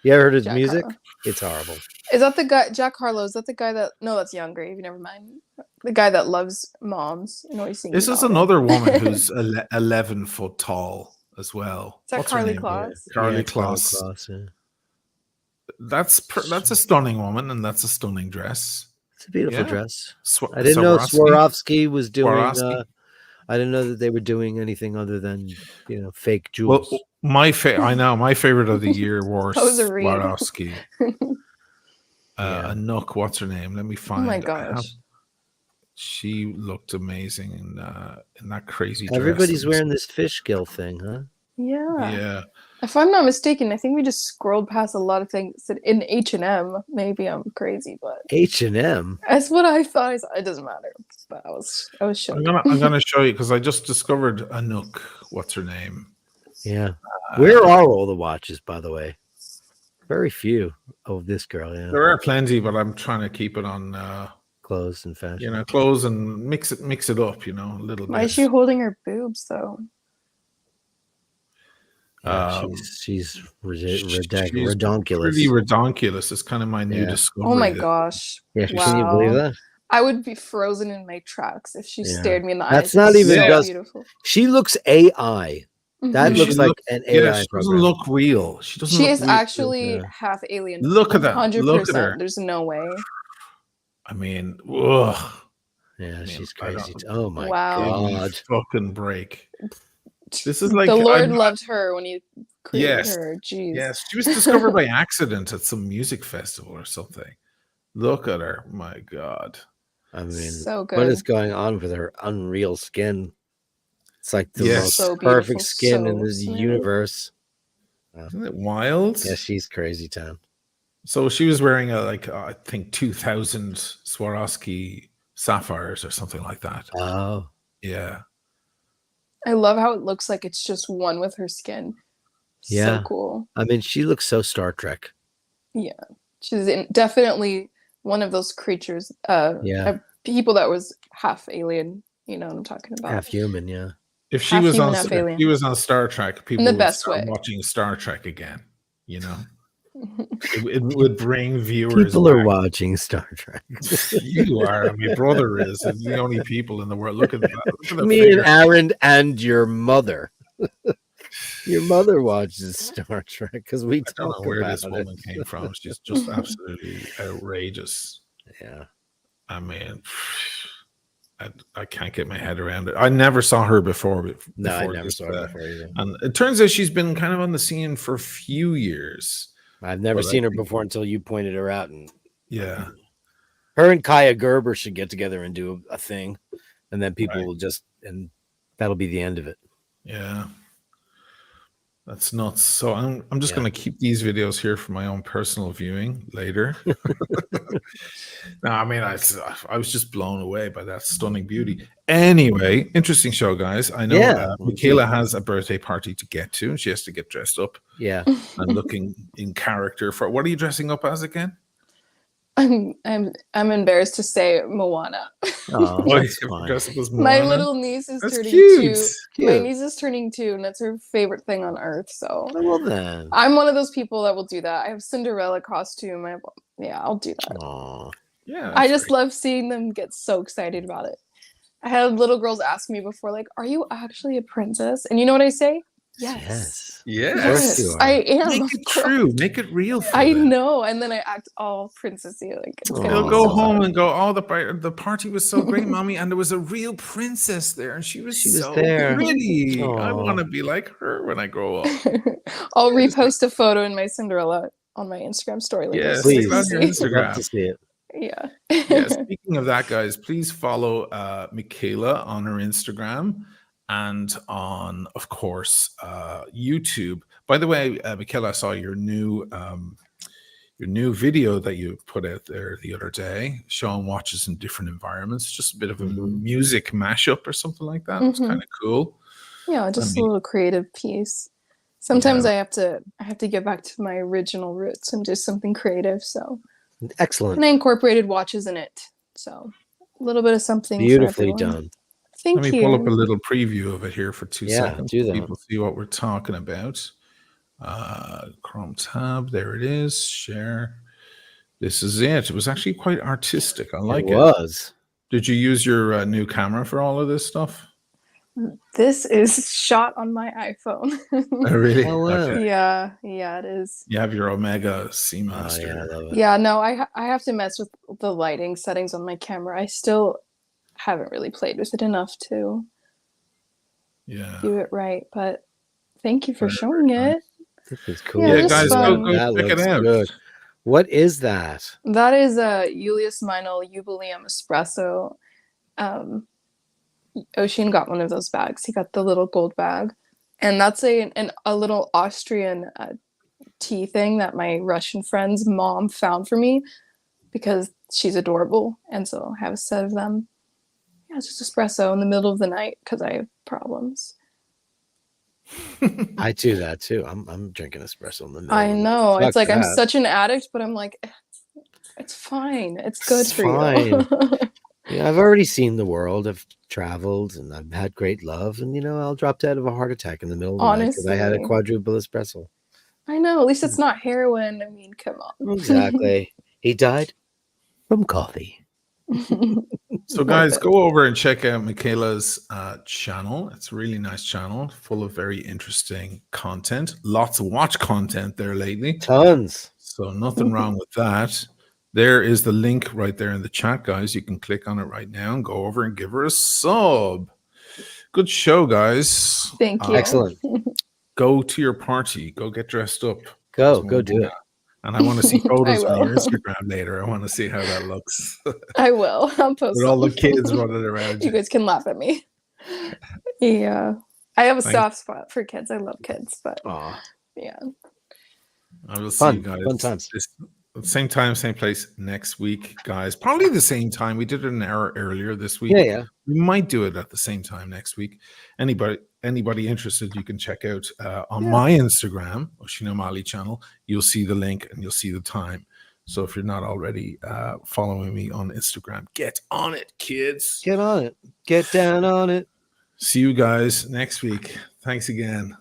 You ever heard his Jack music? Harlow. It's horrible. Is that the guy, Jack Harlow? Is that the guy that? No, that's Young Gravy. Never mind. The guy that loves moms and always sings. This is about it. another woman who's 11 foot tall as well. Is that What's her Carly name? Claus? Carly Yeah, Claus. Yeah. That's a stunning woman, and that's a stunning dress. It's a beautiful Yeah. dress. Swa- I didn't know Swarovski. Swarovski was doing. Swarovski. I didn't know that they were doing anything other than fake Well, jewels. I know my favorite of the year was That was a read. Swarovski. Yeah. Anouk, what's her name? Let me Oh find. my I gosh. have- she looked amazing in that crazy dress. Everybody's wearing this fish gill thing, huh? Yeah. Yeah. If I'm not mistaken, I think we just scrolled past a lot of things in H&M. Maybe I'm crazy, but H&M. that's what I thought. It doesn't matter. But I was shook. I'm gonna show you because I just discovered Anouk. What's her name? Yeah. Where are all the watches, by the way? Very few of this girl. Yeah. There are plenty, but I'm trying to keep it on Clothes and fashion. clothes and mix it up, a little Why bit. is she holding her boobs though? Yeah, she's redonkulous. Pretty redonkulous. It's kind of my new Yeah. discovery. Oh my that- gosh. Yeah, Wow. can you believe that? I would be frozen in my tracks if she Yeah. stared me in the That's eyes. not It's even so just- beautiful. She looks AI. That Mhm. She looks like looks- an Yeah, AI she program. doesn't look real. She doesn't. She look is real. actually yeah. half alien. Look at that. 100%. Look at her. There's no way. I mean, ugh. Yeah, she's I crazy. don't- Oh my Wow. Give me God. fucking break. This is like the Lord I'm- loved her when he created Yes. her. Jeez. Yes, she was discovered by accident at some music festival or something. Look at her. My God. I mean, So good. what is going on with her unreal skin? It's like the Yes. most So perfect beautiful, skin in so this smooth. universe. Isn't it wild? Yeah, she's crazy town. So she was wearing I think 2000 Swarovski sapphires or something like that. Oh, Yeah. I love how it looks like it's just one with her skin. Yeah. So cool. I mean, she looks so Star Trek. She's definitely one of those creatures. Yeah. People that was half alien. You know what I'm talking about. Half human, yeah. If she Half was human, on half if alien. she was on Star Trek, people the would best start way. watching Star Trek again. It would bring viewers. People are back. watching Star Trek. You are. My brother is. They're the only people in the world. Look at that. Look at the Me figure. and Aaron and your mother. Your mother watches Star Trek because we I don't talk know where about this it. woman came from. She's just absolutely outrageous. Yeah. I mean, I can't get my head around it. I never saw her before. No, I before never this, saw her before either. And it turns out she's been kind of on the scene for a few years. I've never Well, I seen her think- before until you pointed her out. And Yeah. her and Kaya Gerber should get together and do a thing, and then people Right. will just and that'll be the end of it. Yeah. That's nuts. So I'm just Yeah. going to keep these videos here for my own personal viewing later. No, I mean, I was just blown away by that stunning beauty. Anyway, interesting show, guys. I know Yeah. Michaela has a birthday party to get to, and she has to get dressed up Yeah. and looking in character for. What are you dressing up as again? I'm embarrassed to say Moana. Oh, Oh, that's you fine. dress up as My Moana? little niece is That's turning cute. 2. My Cute. niece is turning 2, and that's her favorite thing on earth. So Well then. I'm one of those people that will do that. I have Cinderella costume. I'll do that. Aw. Yeah, I that's just great. love seeing them get so excited about it. I had little girls ask me before, like, "Are you actually a princess?" And you know what I say? Yes. Yes. Of course you are. I am. Make of it course. true. Make it real for I them. know, and then I act all princessy, like it's gonna They'll be go so home fun. and go, "Oh, the party was so great, mommy, and there was a real princess there, and she was so there. pretty. I Aw. want to be like her when I grow up." I'll Yes. repost a photo in my Cinderella on my Instagram story later. Yes, so you stick can it on your Please. see. I'd love Instagram. to see it. Yeah. Yeah. Speaking of that, guys, please follow Michaela on her Instagram and on, of course, YouTube. By the way, Michaela, I saw your new video that you put out there the other day, showing watches in different environments. Just a bit of a Mhm. music mashup or something like that. It was kind of cool. Yeah, just a mean- little creative piece. Sometimes Yeah. I have to get back to my original roots and do something creative. So Excellent. and I incorporated watches in it. So a little bit of something for Beautifully everyone. done. Thank Let me you. pull up a little preview of it here for 2 Yeah, seconds. do So that. people see what we're talking about. Chrome tab, there it is. Share. This is it. It was actually quite artistic. I like It it. was. Did you use your new camera for all of this stuff? This is shot on my iPhone. Oh, really? Oh, wow. Okay. Yeah, it is. You have your Omega Oh, Seamaster. yeah, I love it. Yeah, no, I have to mess with the lighting settings on my camera. I still haven't really played with it enough to Yeah. do it right, but thank you for Very, showing very it. This is cool. Yeah, Yeah, just guys, fun. go That check it looks out. good. What is that? That is a Julius Meinl Jubileum espresso. Ocean got one of those bags. He got the little gold bag, and that's a little Austrian tea thing that my Russian friend's mom found for me because she's adorable, and so I have a set of them. Yeah, it's just espresso in the middle of the night because I have problems. I do that too. I'm drinking espresso in the middle. I of the night. know. Fuck It's like I'm that. such an addict, but I'm like, it's fine. It's good It's for you. Yeah, I've already seen the world. I've traveled and I've had great love. And, I'll drop dead of a heart attack in the middle of the night because I had a Honestly. quadruple espresso. I know. At least it's not heroin. I mean, come on. Exactly. He died from coffee. So, guys, go over and check out Michaela's channel. It's a really nice channel, full of very interesting content. Lots of watch content there lately. Tons. So, nothing wrong with that. There is the link right there in the chat, guys. You can click on it right now and go over and give her a sub. Good show, guys. Thank you. Excellent. Go to your party. Go get dressed up. Go do it. And I want to see photos I on your will. Instagram later. I want to see how that looks. I will. I'll post With all the some. kids running around You you. guys can laugh at me. Yeah. I have a Thanks. soft spot for kids. I love kids, but Aw. yeah. I will see Fun. you guys. Fun times. Same time, same place next week, guys. Probably the same time. We did it an hour earlier this week. Yeah. We might do it at the same time next week. Anybody interested, you can check out on my Instagram, Oshinomali channel. You'll see the link and you'll see the time. So if you're not already following me on Instagram, get on it, kids. Get on it. Get down on it. See you guys next week. Thanks again.